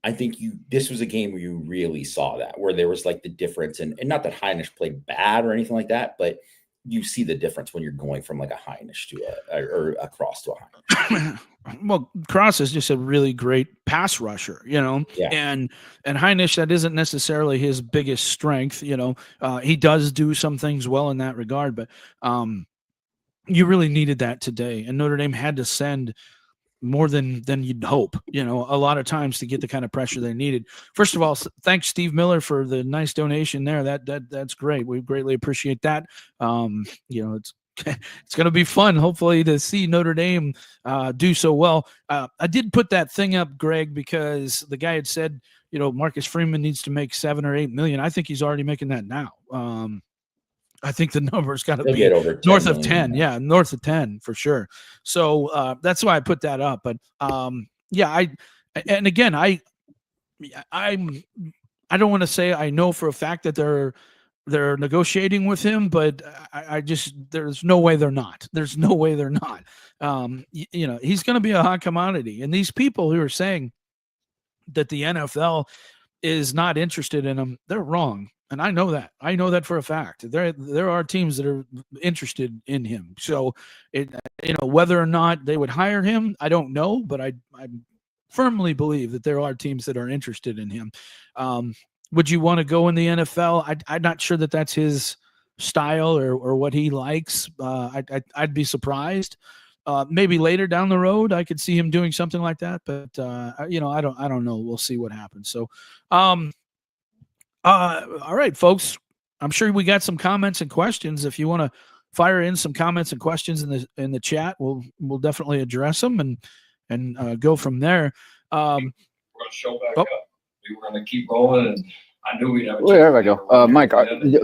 Speaker 2: I think this was a game where you really saw that, where there was like the difference, and not that Heinisch played bad or anything like that, but you see the difference when you're going from like a Heinisch to or a Cross to a Heinisch.
Speaker 1: Well, Cross is just a really great pass rusher, and Heinisch, that isn't necessarily his biggest strength. He does do some things well in that regard, but you really needed that today, and Notre Dame had to send more than you'd hope, a lot of times, to get the kind of pressure they needed. First of all, thanks Steve Miller for the nice donation there. That's great. We greatly appreciate that. It's it's going to be fun, hopefully, to see Notre Dame do so well. I did put that thing up, Greg, because the guy had said, Marcus Freeman needs to make 7 or 8 million. I think he's already making that now. I think the number's got to be
Speaker 2: over
Speaker 1: north of 10. Yeah, north of 10 for sure. So that's why I put that up. But and again, I don't want to say I know for a fact that they're they're negotiating with him, but I just there's no way they're not. There's no way they're not. He's going to be a hot commodity, and these people who are saying that the NFL is not interested in him, they're wrong. And I know that. I know that for a fact. There are teams that are interested in him. So, whether or not they would hire him, I don't know, but I firmly believe that there are teams that are interested in him. Would you want to go in the NFL? I'm not sure that that's his style or what he likes. I'd be surprised. Maybe later down the road, I could see him doing something like that. But I don't know. We'll see what happens. So, all right, folks. I'm sure we got some comments and questions. If you want to fire in some comments and questions in the chat, we'll definitely address them and go from there.
Speaker 4: We're going to show back up. We were going to keep rolling, and I knew we'd have a
Speaker 3: well, there we go. Mike,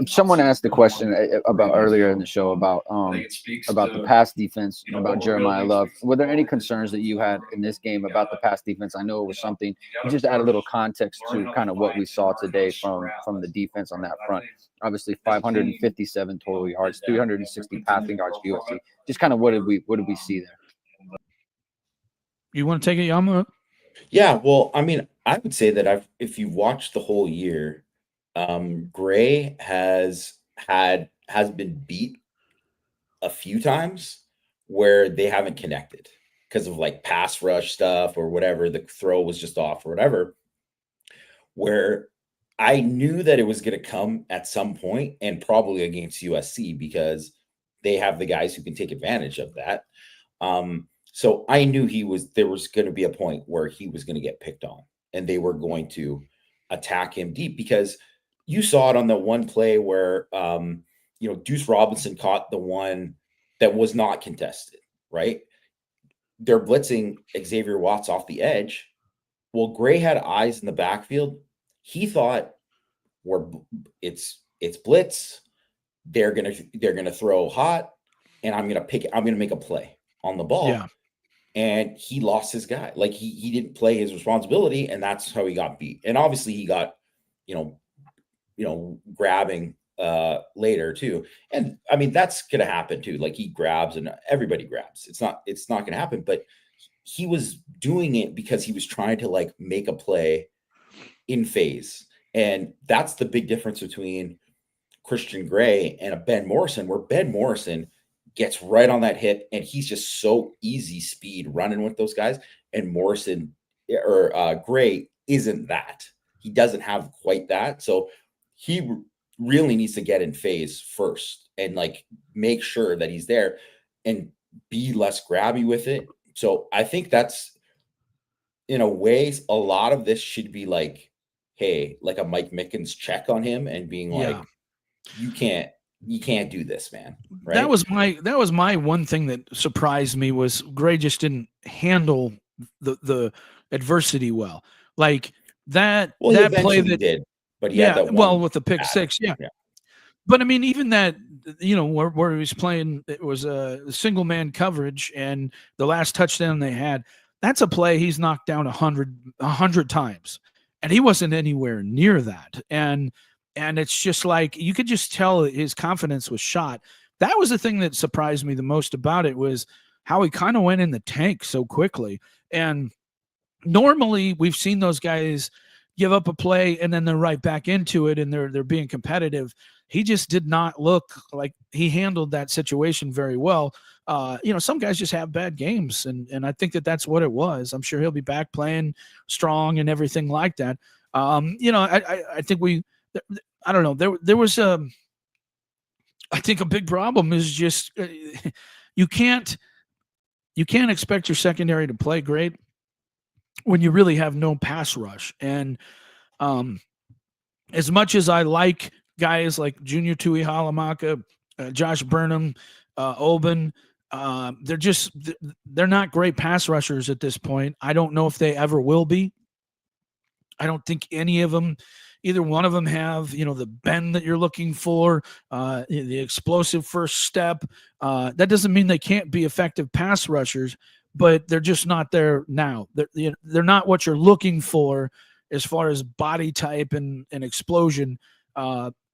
Speaker 3: someone asked the question about earlier in the show about the pass defense, about Jeremiah Love. Were there any concerns that you had in this game about the pass defense? I know it was something. You just add a little context to kind of what we saw today from the defense on that front. Obviously, 557 total yards, 360 passing yards for USC. Just kind of what did we see there?
Speaker 1: You want to take it, Yama?
Speaker 2: Yeah, well, I mean, I would say that if you've watched the whole year, Gray has been beat a few times where they haven't connected because of like pass rush stuff or whatever. The throw was just off or whatever, where I knew that it was going to come at some point and probably against USC because they have the guys who can take advantage of that. So I knew there was going to be a point where he was going to get picked on and they were going to attack him deep because you saw it on the one play where, Deuce Robinson caught the one that was not contested, right? They're blitzing Xavier Watts off the edge. Well, Gray had eyes in the backfield. He thought it's blitz. They're going to throw hot and I'm going to make a play on the ball.
Speaker 1: Yeah.
Speaker 2: And he lost his guy. Like he didn't play his responsibility, and that's how he got beat. And obviously he got, grabbing later too. And I mean, that's gonna happen too. Like he grabs and everybody grabs. It's not gonna happen, but he was doing it because he was trying to like make a play in phase. And that's the big difference between Christian Gray and a Ben Morrison, where Ben Morrison gets right on that hit, and he's just so easy speed running with those guys. And Morrison or Gray isn't that. He doesn't have quite that. So he really needs to get in phase first and like make sure that he's there and be less grabby with it. So I think that's, in a way, a lot of this should be like, hey, like a Mike Mickens check on him and being like, you can't do this, man. Right?
Speaker 1: That was my one thing that surprised me was Gray just didn't handle the adversity well. Like that play that
Speaker 2: did, but he had that one
Speaker 1: with the pick six, yeah. But I mean, even that, where he was playing, it was a single man coverage, and the last touchdown they had, that's a play he's knocked down 100 times, and he wasn't anywhere near that. And it's just like you could just tell his confidence was shot. That was the thing that surprised me the most about it, was how he kind of went in the tank so quickly. And normally we've seen those guys give up a play and then they're right back into it and they're being competitive. He just did not look like he handled that situation very well. Some guys just have bad games, and I think that's what it was. I'm sure he'll be back playing strong and everything like that. I think I don't know. There was I think a big problem is just you can't expect your secondary to play great when you really have no pass rush. And as much as I like guys like Junior Tui Halamaka, Josh Burnham, Oben, they're not great pass rushers at this point. I don't know if they ever will be. I don't think any of them, either one of them have, the bend that you're looking for, the explosive first step. That doesn't mean they can't be effective pass rushers, but they're just not there now. They're not what you're looking for as far as body type and explosion.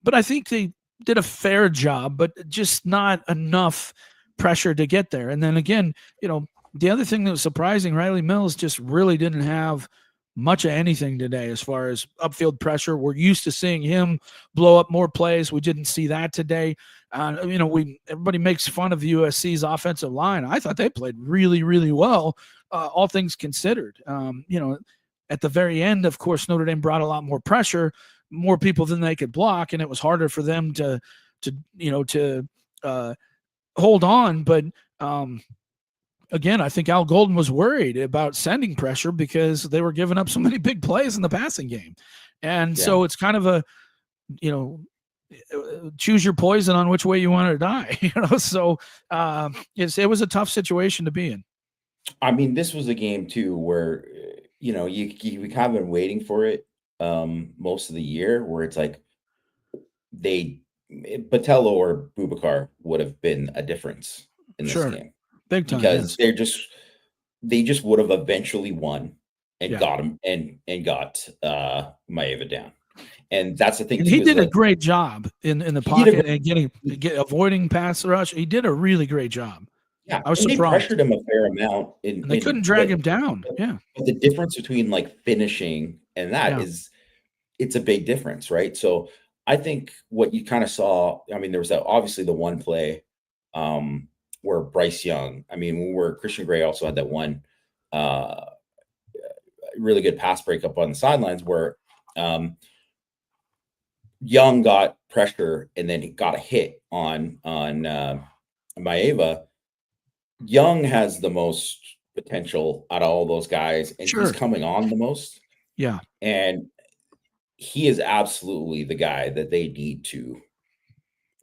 Speaker 1: but I think they did a fair job, but just not enough pressure to get there. And then again, the other thing that was surprising, Riley Mills just really didn't have much of anything today as far as upfield pressure. We're used to seeing him blow up more plays. We didn't see that today. Everybody makes fun of USC's offensive line. I thought they played really, really well, all things considered. At the very end, of course, Notre Dame brought a lot more pressure, more people than they could block, and it was harder for them to hold on. But again, I think Al Golden was worried about sending pressure because they were giving up so many big plays in the passing game. And so it's kind of a, choose your poison on which way you want to die, So it was a tough situation to be in.
Speaker 2: I mean, this was a game too where, we kind of been waiting for it most of the year, where it's like Botello or Boubacar would have been a difference in this game.
Speaker 1: Big time,
Speaker 2: because they just would have eventually won and got him and got Maeva down. And that's the thing.
Speaker 1: And he did a great job in the pocket and avoiding pass rush. He did a really great job.
Speaker 2: Yeah,
Speaker 1: I was surprised.
Speaker 2: They pressured him a fair amount,
Speaker 1: and they couldn't drag him down.
Speaker 2: But the difference between like finishing and that is, it's a big difference, right? So I think what you kind of saw. I mean, there was obviously the one play where Bryce Young. I mean, where Christian Gray also had that one really good pass breakup on the sidelines where Young got pressure and then he got a hit on Maeva. Young has the most potential out of all those guys, and he's coming on the most.
Speaker 1: Yeah.
Speaker 2: And he is absolutely the guy that they need to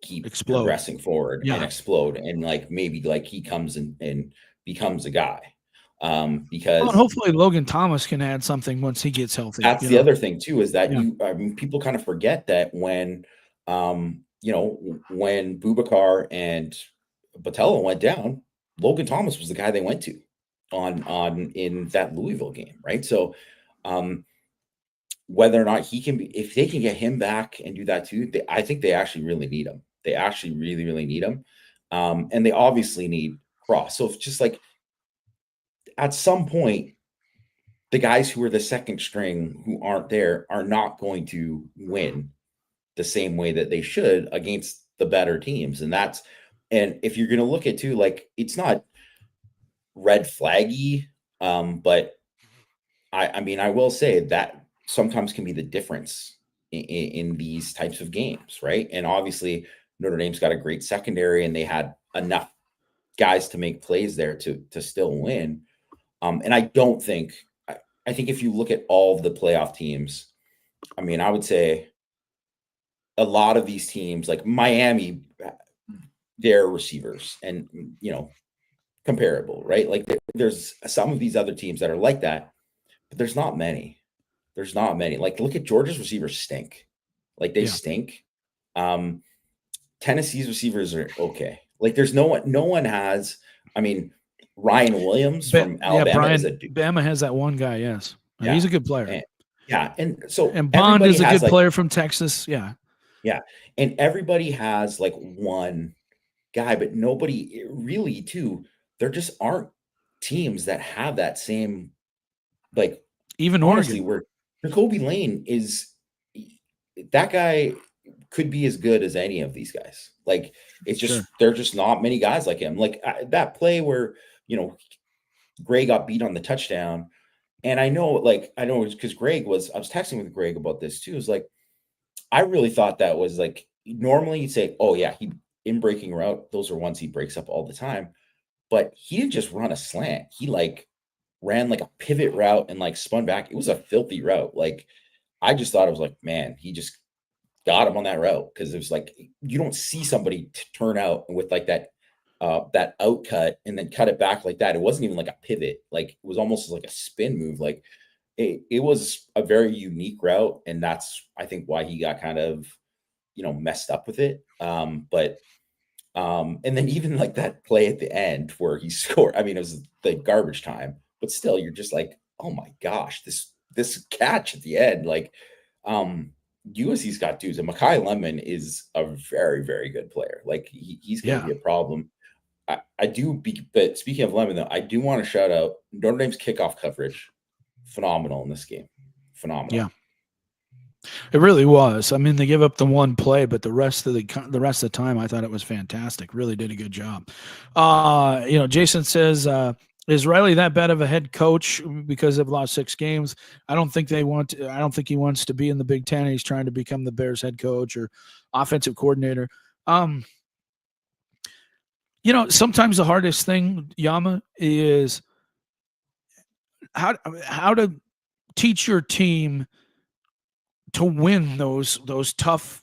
Speaker 2: keep progressing forward and explode. And like, maybe like he comes and becomes a guy. Because
Speaker 1: hopefully Logan Thomas can add something once he gets healthy.
Speaker 2: That's the other thing too, is that people kind of forget that when Boubacar and Botello went down, Logan Thomas was the guy they went to in that Louisville game, right? So whether or not he can be, if they can get him back and do that too, I think they actually really need him. They actually really, really need him. And they obviously need Cross. So it's just like, at some point, the guys who are the second string who aren't there are not going to win the same way that they should against the better teams. And if you're going to look at too, like, it's not red flaggy, but I mean, I will say that sometimes can be the difference in these types of games, right? And obviously Notre Dame's got a great secondary and they had enough guys to make plays there to still win. And I think if you look at all of the playoff teams, I mean, I would say a lot of these teams, like Miami, their receivers and, comparable, right? Like there's some of these other teams that are like that, but there's not many. There's not many. Like, look at Georgia's receivers stink. Like, they stink. Tennessee's receivers are okay. Like, there's no one has, I mean, Ryan Williams from Alabama is a dude.
Speaker 1: Bama has that one guy, yes.
Speaker 2: Yeah.
Speaker 1: He's a good player.
Speaker 2: And
Speaker 1: Bond is a good player from Texas. Yeah.
Speaker 2: Yeah. And everybody has like one guy, but nobody really too. There just aren't teams that have that same, like,
Speaker 1: even
Speaker 2: honestly,
Speaker 1: Oregon.
Speaker 2: Where Jacoby Lane is, that guy could be as good as any of these guys. Like, it's just, there're just not many guys like him. Like that play where, Gray got beat on the touchdown. And I know because I was texting with Greg about this too. It's like, I really thought that was like, normally you'd say, oh yeah, he in breaking route, those are ones he breaks up all the time. But he didn't just run a slant. He like ran like a pivot route and like spun back. It was a filthy route. Like, I just thought it was like, man, he just got him on that route. Cause it was like, you don't see somebody turn out with like that out cut and then cut it back like that. It wasn't even like a pivot. Like, it was almost like a spin move. Like, it was a very unique route. And that's, I think, why he got kind of, messed up with it. And then even like that play at the end where he scored, I mean, it was the garbage time, but still, you're just like, oh my gosh, this catch at the end, like, USC's got dudes, and Mekhi Lemon is a very, very good player. Like he's going to be a problem. But speaking of Lemon, though, I do want to shout out Notre Dame's kickoff coverage. Phenomenal in this game. Phenomenal.
Speaker 1: Yeah. It really was. I mean, they give up the one play, but the rest of the time, I thought it was fantastic. Really did a good job. Jason says, is Riley that bad of a head coach because they've lost 6 games? I don't think he wants to be in the Big Ten. He's trying to become the Bears head coach or offensive coordinator. Sometimes the hardest thing, Yama, is how to teach your team to win those tough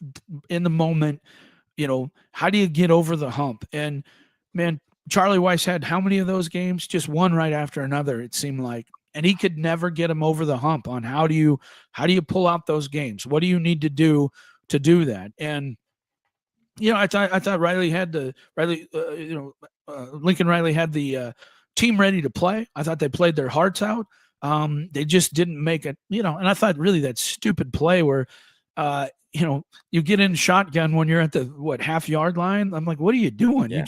Speaker 1: in the moment. How do you get over the hump? And man, Charlie Weiss had how many of those games? Just one right after another, it seemed like, and he could never get him over the hump on how do you pull out those games? What do you need to do that? And I thought Riley had Lincoln Riley had the team ready to play. I thought they played their hearts out. They just didn't make it, and I thought really that stupid play where, you get in shotgun when you're at the half-yard line. I'm like, what are you doing?
Speaker 2: Yeah.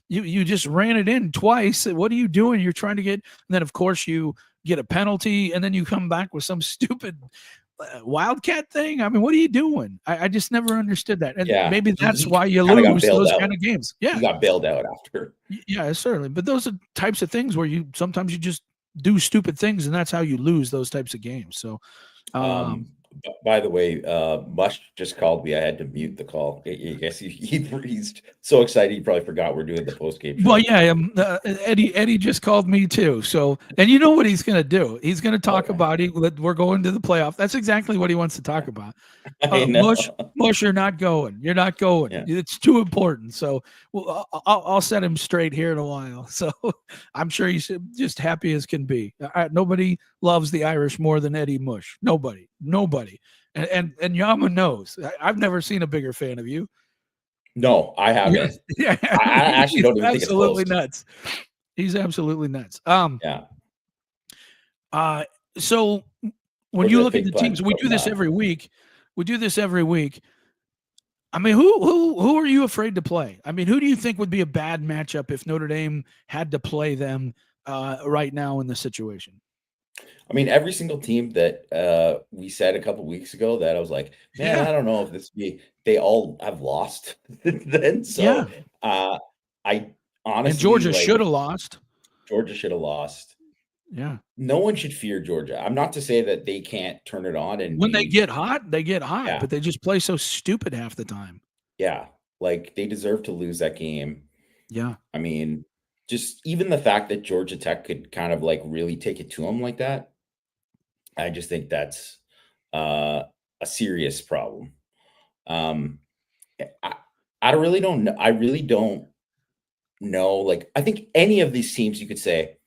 Speaker 1: You just ran it in twice. What are you doing? You're trying to get, and then of course you get a penalty, and then you come back with some stupid wildcat thing. I mean, what are you doing? I just never understood that. And maybe that's why you lose those kind of games. Yeah.
Speaker 2: You got bailed out after.
Speaker 1: Yeah, certainly. But those are types of things where sometimes you just do stupid things, and that's how you lose those types of games. So,
Speaker 2: by the way, Mush just called me. I had to mute the call. I guess he's so excited he probably forgot we're doing the post-game show.
Speaker 1: Well, yeah, Eddie just called me too. So, and you know what he's going to do? He's going to talk about we're going to the playoff. That's exactly what he wants to talk about. Mush, you're not going. You're not going. Yeah. It's too important. So, I'll set him straight here in a while. So, I'm sure he's just happy as can be. Nobody loves the Irish more than Eddie Mush. Nobody. And Yama knows. I've never seen a bigger fan of you.
Speaker 2: No, I haven't.
Speaker 1: Yeah.
Speaker 2: I actually don't even think it's close.
Speaker 1: Nuts. He's absolutely nuts. So when you look at the teams, we do this every week. I mean, who are you afraid to play? I mean, who do you think would be a bad matchup if Notre Dame had to play them right now in the situation?
Speaker 2: I mean, every single team that we said a couple weeks ago that I was like, man, I don't know if they all have lost then. So I honestly,
Speaker 1: and Georgia should have lost.
Speaker 2: Georgia should have lost.
Speaker 1: Yeah.
Speaker 2: No one should fear Georgia. I'm not to say that they can't turn it on. And
Speaker 1: when they get hot, but they just play so stupid half the time.
Speaker 2: Yeah. Like they deserve to lose that game.
Speaker 1: Yeah.
Speaker 2: I mean, just even the fact that Georgia Tech could kind of like really take it to them like that. I just think that's a serious problem. I really don't know. I really don't know. Like, I think any of these teams you could say,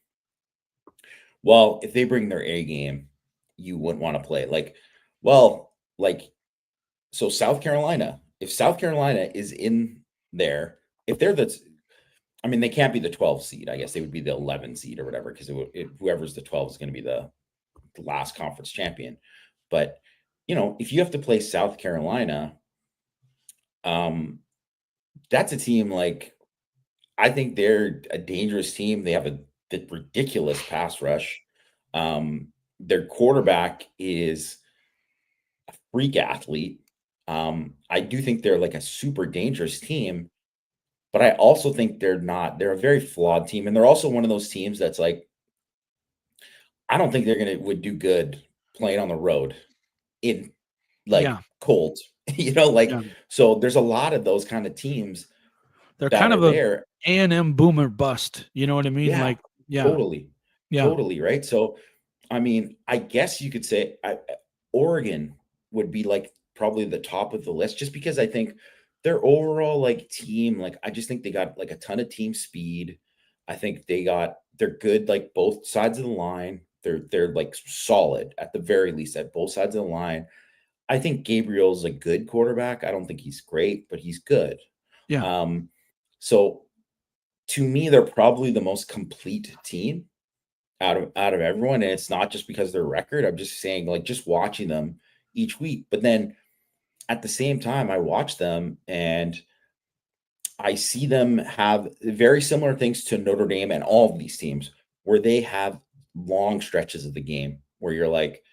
Speaker 2: well, if they bring their A game, you wouldn't want to play. So South Carolina, if South Carolina is in there, if they're they can't be the 12 seed. I guess they would be the 11 seed or whatever, because whoever's the 12 is going to be the last conference champion. But, if you have to play South Carolina, that's a team I think they're a dangerous team. They have the ridiculous pass rush. Their quarterback is a freak athlete. I do think they're like a super dangerous team, but I also think they're a very flawed team. And they're also one of those teams that's like, I don't think would do good playing on the road in cold, so there's a lot of those kind of teams.
Speaker 1: They're kind of a A&M boomer bust. You know what I mean?
Speaker 2: Yeah, totally. Right. So, I mean, I guess you could say Oregon would be probably the top of the list, just because I think their overall team, I just think they got a ton of team speed. I think they're good, both sides of the line. They're solid at the very least at both sides of the line. I think Gabriel's a good quarterback. I don't think he's great, but he's good.
Speaker 1: Yeah.
Speaker 2: So to me, they're probably the most complete team out of everyone. And it's not just because of their record. I'm just saying, just watching them each week. But then at the same time, I watch them and I see them have very similar things to Notre Dame and all of these teams where they have long stretches of the game where you're like,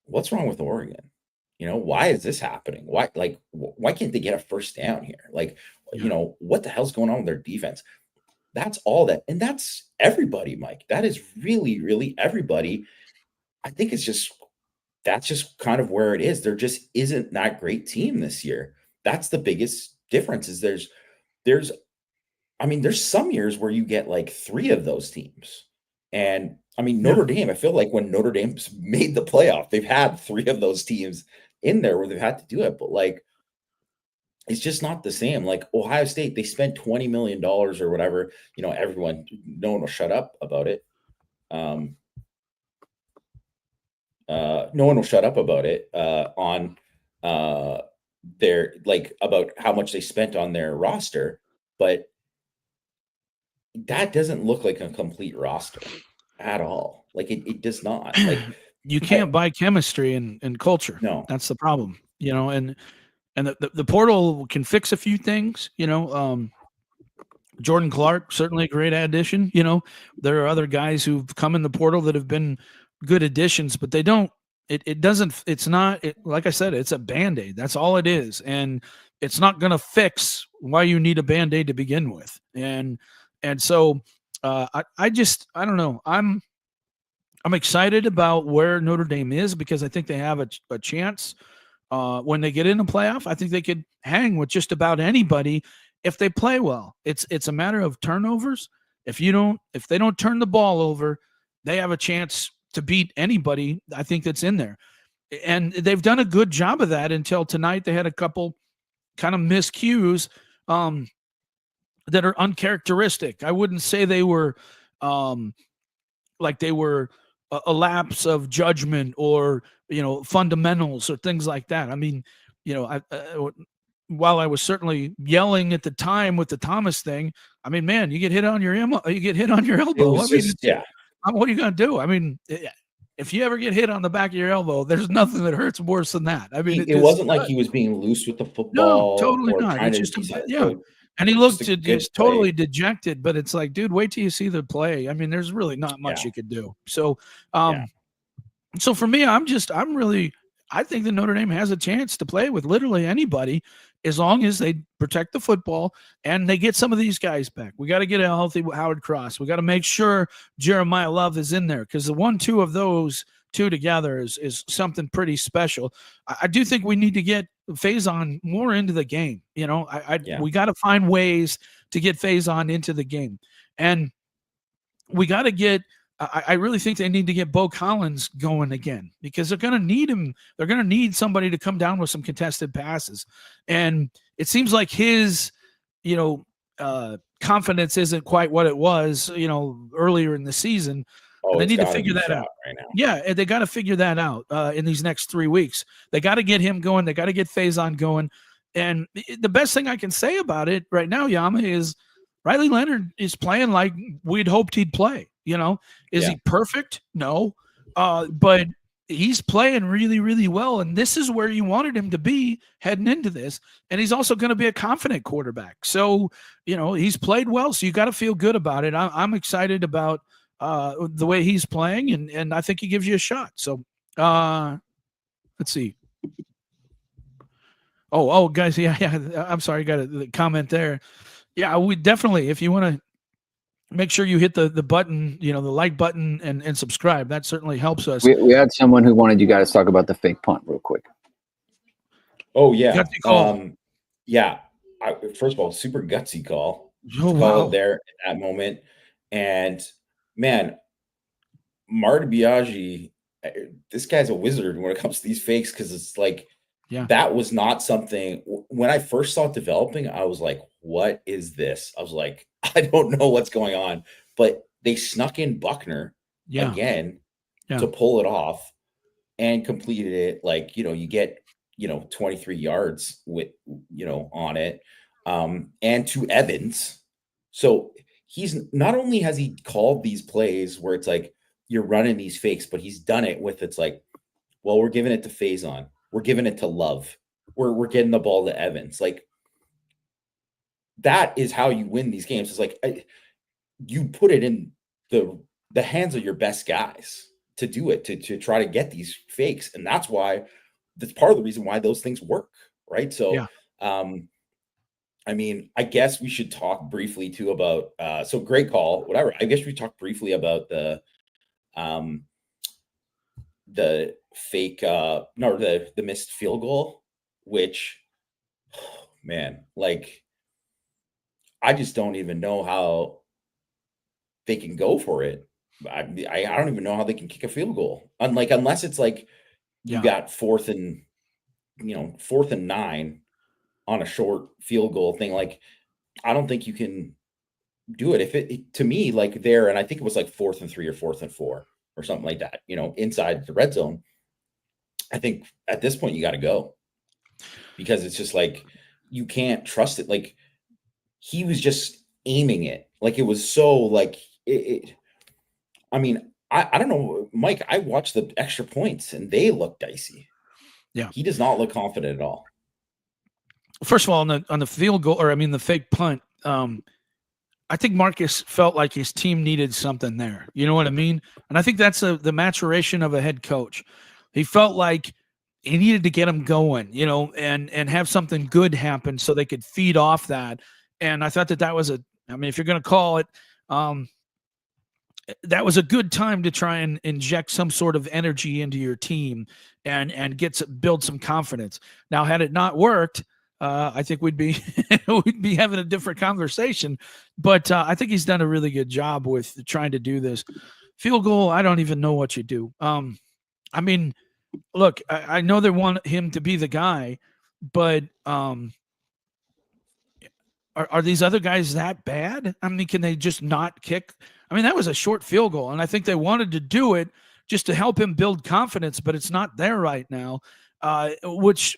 Speaker 2: what's wrong with Oregon? Why is this happening? Why can't they get a first down here? Like,
Speaker 1: Yeah.
Speaker 2: what the hell's going on with their defense? That's all that. And that's everybody, Mike. That is really, really everybody. I think that's just kind of where it is. There just isn't that great team this year. That's the biggest difference is there's there's some years where you get like 3 of those teams. And Notre Dame, I feel like when Notre Dame's made the playoff, they've had 3 of those teams in there where they've had to do it. But like, it's just not the same. Like Ohio State, they spent $20 million or whatever. No one will shut up about it. No one will shut up about it on their about how much they spent on their roster, but that doesn't look like a complete roster at all. Like it does not. Like
Speaker 1: you can't buy chemistry and culture.
Speaker 2: No,
Speaker 1: that's the problem. And the portal can fix a few things. Jordan Clark, certainly a great addition. There are other guys who've come in the portal that have been good additions, but they don't. It's not, like I said, it's a Band-Aid. That's all it is. And it's not going to fix why you need a Band-Aid to begin with. And so I don't know. I'm excited about where Notre Dame is because I think they have a chance when they get in the playoff. I think they could hang with just about anybody if they play well. It's a matter of turnovers. If they don't turn the ball over, they have a chance to beat anybody, I think, that's in there. And they've done a good job of that until tonight. They had a couple kind of miscues that are uncharacteristic. I wouldn't say they were like they were a lapse of judgment or, fundamentals or things like that. While I was certainly yelling at the time with the Thomas thing, man, you get hit on your elbow. What are you going to do? If you ever get hit on the back of your elbow, there's nothing that hurts worse than that.
Speaker 2: It wasn't like he was being loose with the football.
Speaker 1: No, totally not. It's just and he looked just totally dejected. But it's like, dude, wait till you see the play. There's really not much you could do. So, so for me, I think that Notre Dame has a chance to play with literally anybody as long as they protect the football and they get some of these guys back. We got to get a healthy Howard Cross. We got to make sure Jeremiah Love is in there because the 1-2 of those two together is something pretty special. I do think we need to get Faison more into the game. We got to find ways to get Faison into the game. And we got to get I really think they need to get Bo Collins going again because they're going to need him. They're going to need somebody to come down with some contested passes. And it seems like his, confidence isn't quite what it was, earlier in the season. They need to figure that out
Speaker 2: right now.
Speaker 1: Yeah, and they got to figure that out in these next 3 weeks. They got to get him going. They got to get Faison going. And the best thing I can say about it right now, Yama, is Riley Leonard is playing like we'd hoped he'd play. Is he perfect? No. But he's playing really, really well. And this is where you wanted him to be heading into this. And he's also going to be a confident quarterback. So, he's played well. So you got to feel good about it. I'm excited about the way he's playing. And I think he gives you a shot. So let's see. Oh, guys. Yeah. I'm sorry. Got a comment there. Yeah, we definitely, if you want to make sure you hit the button, the like button and subscribe. That certainly helps us.
Speaker 3: We had someone who wanted you guys to talk about the fake punt real quick.
Speaker 2: Oh, yeah. First of all, super gutsy call. Call there at that moment. And, man, Marta Biaggi, this guy's a wizard when it comes to these fakes because it's like, that was not something. When I first saw it developing, I was like, what is this? I was like, I don't know what's going on. But they snuck in Buckner again to pull it off and completed it. Like, you get, 23 yards with, on it. And to Evans. So he's not only has he called these plays where it's like you're running these fakes, but he's done it with it's like, well, we're giving it to Faison. We're giving it to Love. we're getting the ball to Evans. Like, that is how you win these games. It's like you put it in the hands of your best guys to do it, to try to get these fakes. And that's part of the reason why those things work, right? So, I mean, I guess we should talk briefly too about, so great call, whatever. I guess we talked briefly about the fake, the missed field goal, which, man, like, I just don't even know how they can go for it. I don't even know how they can kick a field goal. Unless it's like you got 4th and 9 on a short field goal thing. Like, I don't think you can do it. If it to me, like there, and I think it was like 4th and 3 or 4th and 4 or something like that, inside the red zone. I think at this point you got to go, because it's just like, you can't trust it. Like, he was just aiming it. Like, it was so like I mean, I don't know, Mike, I watched the extra points and they look dicey.
Speaker 1: Yeah.
Speaker 2: He does not look confident at all.
Speaker 1: First of all, on the field goal, or I mean the fake punt, I think Marcus felt like his team needed something there. You know what I mean? And I think that's the maturation of a head coach. He felt like he needed to get them going, and have something good happen so they could feed off that. And I thought that was if you're going to call it, that was a good time to try and inject some sort of energy into your team and build some confidence. Now, had it not worked, I think we'd be having a different conversation. But I think he's done a really good job with trying to do this. Field goal, I don't even know what you do. I mean, look, I know they want him to be the guy, but are these other guys that bad? I mean, can they just not kick? I mean, that was a short field goal, and I think they wanted to do it just to help him build confidence, but it's not there right now, which,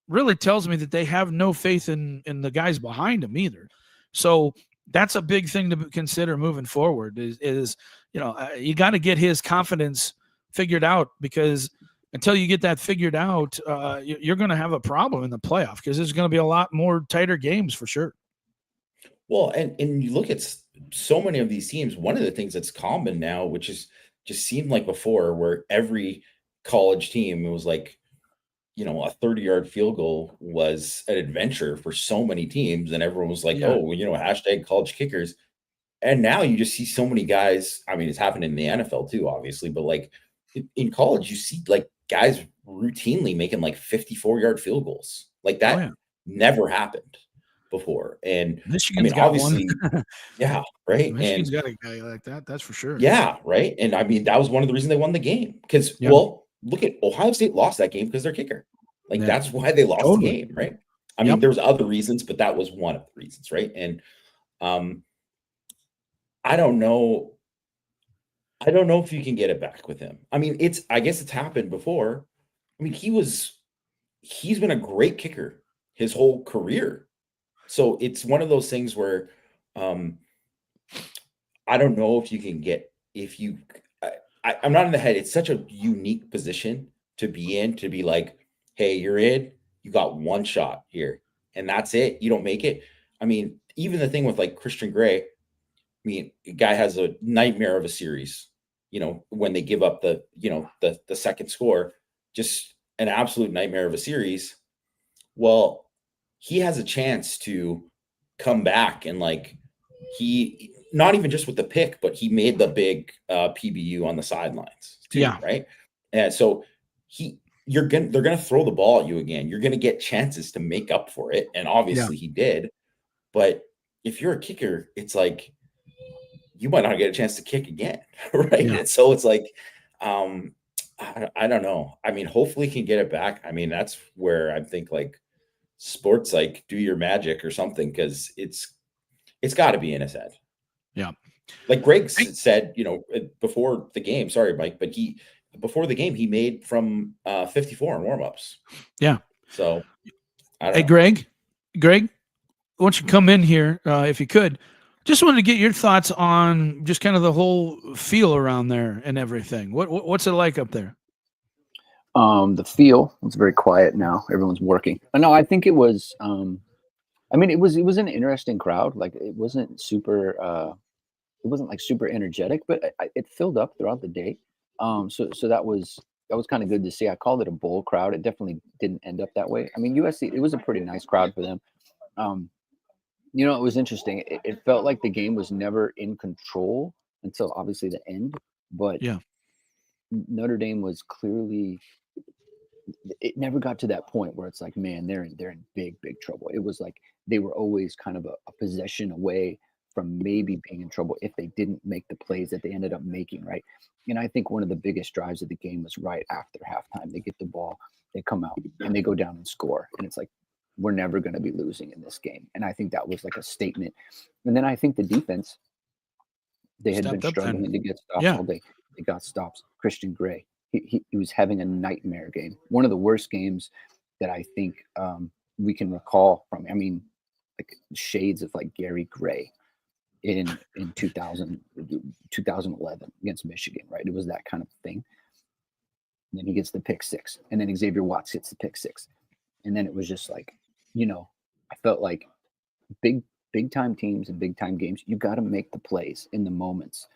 Speaker 1: really tells me that they have no faith in the guys behind him either. So that's a big thing to consider moving forward is you got to get his confidence figured out, because until you get that figured out, you're going to have a problem in the playoff, because there's going to be a lot more tighter games for sure.
Speaker 2: Well, and you look at so many of these teams, one of the things that's common now, which is just seemed like before, where every college team, it was like, a 30-yard field goal was an adventure for so many teams, and everyone was like, hashtag college kickers. And now you just see so many guys. I mean, it's happened in the NFL too, obviously, but like in college, you see like guys routinely making like 54-yard field goals. Like that never happened before. And
Speaker 1: Michigan's got
Speaker 2: obviously,
Speaker 1: one.
Speaker 2: Right.
Speaker 1: Michigan's got a guy like that. That's for sure.
Speaker 2: Yeah, right. And I mean, that was one of the reasons they won the game, because well, look at Ohio State lost that game because their kicker. Like that's why they lost the game, right? I mean, there was other reasons, but that was one of the reasons, right? And I don't know if you can get it back with him. I mean, I guess it's happened before. I mean, he's been a great kicker his whole career. So it's one of those things where I don't know if you can get, I'm not in the head. It's such a unique position to be in, to be like, hey, you're in, you got one shot here, and that's it. You don't make it. I mean, even the thing with like Christian Gray, I mean, the guy has a nightmare of a series, when they give up the second score, just an absolute nightmare of a series. Well, he has a chance to come back, and like, he, not even just with the pick, but he made the big PBU on the sidelines too, right? And so they're gonna throw the ball at you again. You're gonna get chances to make up for it, and obviously he did. But if you're a kicker, it's like you might not get a chance to kick again, right? And so it's like, I don't know. I mean, hopefully he can get it back. I mean, that's where I think like sports, like, do your magic or something, because it's got to be in his head.
Speaker 1: Yeah.
Speaker 2: Like Greg said, before the game, sorry, Mike, but before the game, he made from 54 in warmups. Yeah. So, I don't know.
Speaker 1: Greg, why don't you come in here if you could? Just wanted to get your thoughts on just kind of the whole feel around there and everything. What's it like up there?
Speaker 3: The feel, it's very quiet now. Everyone's working. No, I think it was. I mean, it was an interesting crowd. Like it wasn't super. It wasn't like super energetic, but it filled up throughout the day. So that was kind of good to see. I called it a bowl crowd. It definitely didn't end up that way. I mean, USC, it was a pretty nice crowd for them. You know, it was interesting. It felt like the game was never in control until obviously the end, but
Speaker 1: Yeah.
Speaker 3: Notre Dame was clearly. It never got to that point where it's like, man, they're in big trouble. It was like they were always kind of a possession away from maybe being in trouble if they didn't make the plays that they ended up making, right? And I think one of the biggest drives of the game was right after halftime. They get the ball, they come out, and they go down and score. And it's like, we're never going to be losing in this game. And I think that was like a statement. And then I think the defense, they had been
Speaker 1: Stepped up then.
Speaker 3: struggling to get stops
Speaker 1: Yeah.
Speaker 3: all day. They got stops. Christian Gray, he was having a nightmare game. One of the worst games that I think we can recall from. I mean, like shades of like Gary Gray in 2011 against Michigan, right? It was that kind of thing. And then he gets the pick six, and then Xavier Watts gets the pick six, and then it was just like, you know, I felt like big time teams and big time games, you got to make the plays in the moments.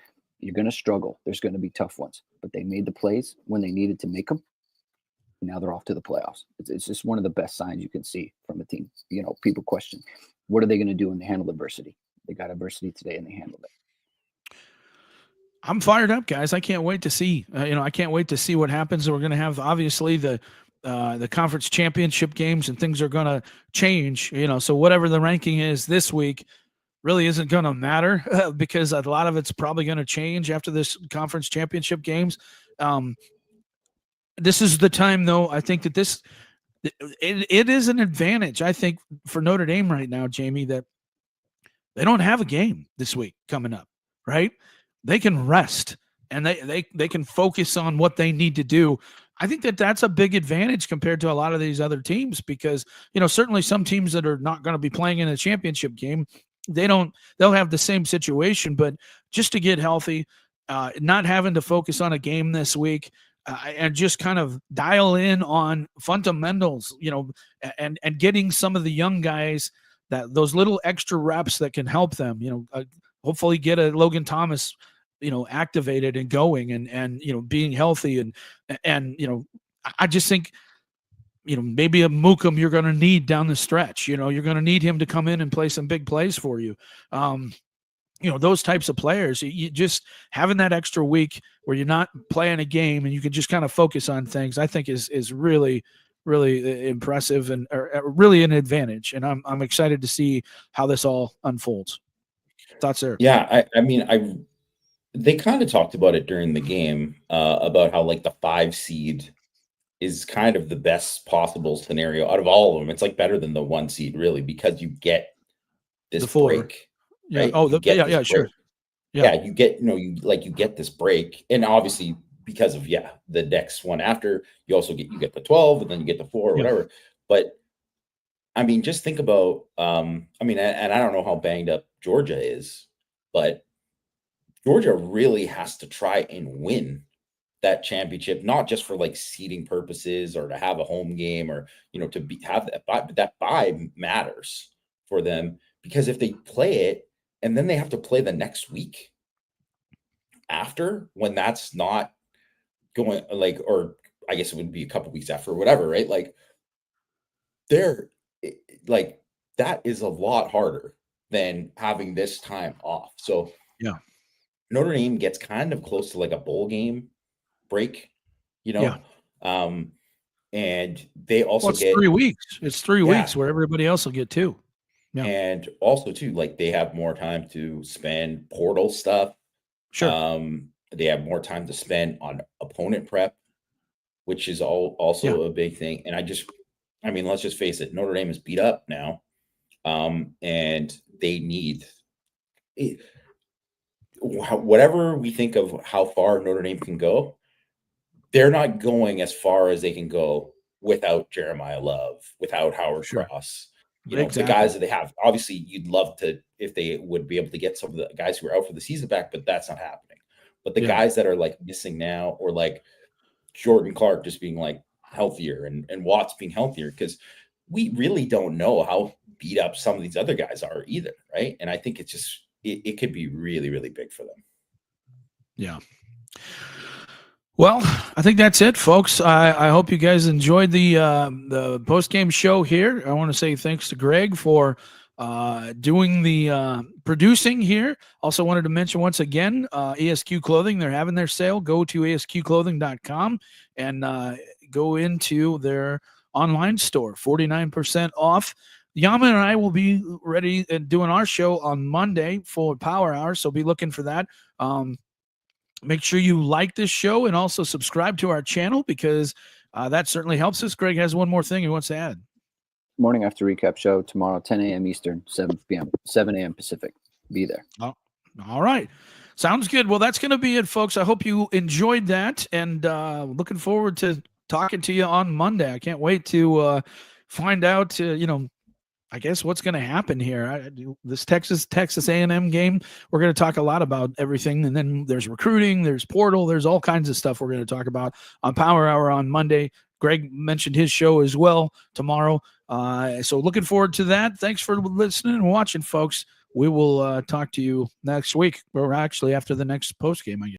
Speaker 3: You're going to struggle. There's going to be tough ones, but they made the plays when they needed to make them. Now they're off to the playoffs. It's just one of the best signs you can see from a team. You know, people question, what are they going to do when they handle adversity? They got adversity today and they handled it.
Speaker 1: I'm fired up, guys. I can't wait to see. I can't wait to see what happens. We're going to have obviously the conference championship games, and things are going to change. So whatever the ranking is this week really isn't going to matter because a lot of it's probably going to change after this conference championship games. This is the time, though. I think that it is an advantage. I think for Notre Dame right now, Jamie, that they don't have a game this week coming up, right? They can rest and they can focus on what they need to do. I think that that's a big advantage compared to a lot of these other teams because, certainly some teams that are not going to be playing in a championship game, they'll have the same situation, but just to get healthy, not having to focus on a game this week, and just kind of dial in on fundamentals, and getting some of the young guys those little extra reps that can help them, hopefully get a Logan Thomas, activated and going and being healthy and I just think, maybe a Mookum you're going to need down the stretch. You're going to need him to come in and play some big plays for you. Those types of players, you just having that extra week where you're not playing a game and you can just kind of focus on things, I think is really, really impressive and really an advantage. And I'm excited to see how this all unfolds. Thoughts there?
Speaker 2: Yeah. I mean, they kind of talked about it during the game about how like the 5 seed is kind of the best possible scenario out of all of them. It's like better than the 1 seed really, because you get this break.
Speaker 1: Yeah.
Speaker 2: Right?
Speaker 1: Oh, yeah, sure.
Speaker 2: Yeah. You get, you get this break, and obviously because of the next one after, you also get the 12, and then you get the 4 or whatever. But I mean, just think about and I don't know how banged up Georgia is, but Georgia really has to try and win that championship, not just for like seeding purposes or to have a home game or to have that bye, but that bye matters for them, because if they play it and then they have to play the next week after, when that's not going, like, or I guess it would be a couple weeks after or whatever, right? Like like that is a lot harder than having this time off. So Notre Dame gets kind of close to like a bowl game break, and they also
Speaker 1: it's 3 weeks. It's 3 weeks where everybody else will get 2.
Speaker 2: Yeah. And also too, like they have more time to spend portal stuff.
Speaker 1: Sure.
Speaker 2: They have more time to spend on opponent prep, which is also a big thing. And let's just face it, Notre Dame is beat up now. And they need it. Whatever we think of how far Notre Dame can go, they're not going as far as they can go without Jeremiah Love, without Howard Cross, the guys that they have. Obviously, you'd love to if they would be able to get some of the guys who are out for the season back, but that's not happening. But the guys that are like missing now, or like Jordan Clark just being like, healthier and Watts being healthier, because we really don't know how beat up some of these other guys are either, right? And I think it's just it could be really, really big for them.
Speaker 1: Yeah. Well, I think that's it, folks. I hope you guys enjoyed the post-game show here. I want to say thanks to Greg for doing the producing here. Also wanted to mention once again, ESQ Clothing, they're having their sale. Go to asqclothing.com and go into their online store, 49% off. Yama and I will be ready and doing our show on Monday for Power Hour, so be looking for that. Make sure you like this show and also subscribe to our channel, because that certainly helps us. Greg has one more thing he wants to add.
Speaker 3: Morning after recap show tomorrow, 10 a.m. Eastern, 7 a.m. Pacific. Be there.
Speaker 1: Oh, all right. Sounds good. Well, that's going to be it, folks. I hope you enjoyed that, and looking forward to talking to you on Monday. I can't wait to find out, I guess what's going to happen here. This Texas A&M game, we're going to talk a lot about everything. And then there's recruiting, there's portal, there's all kinds of stuff we're going to talk about on Power Hour on Monday. Greg mentioned his show as well tomorrow. So looking forward to that. Thanks for listening and watching, folks. We will talk to you next week, or actually after the next post game, I guess.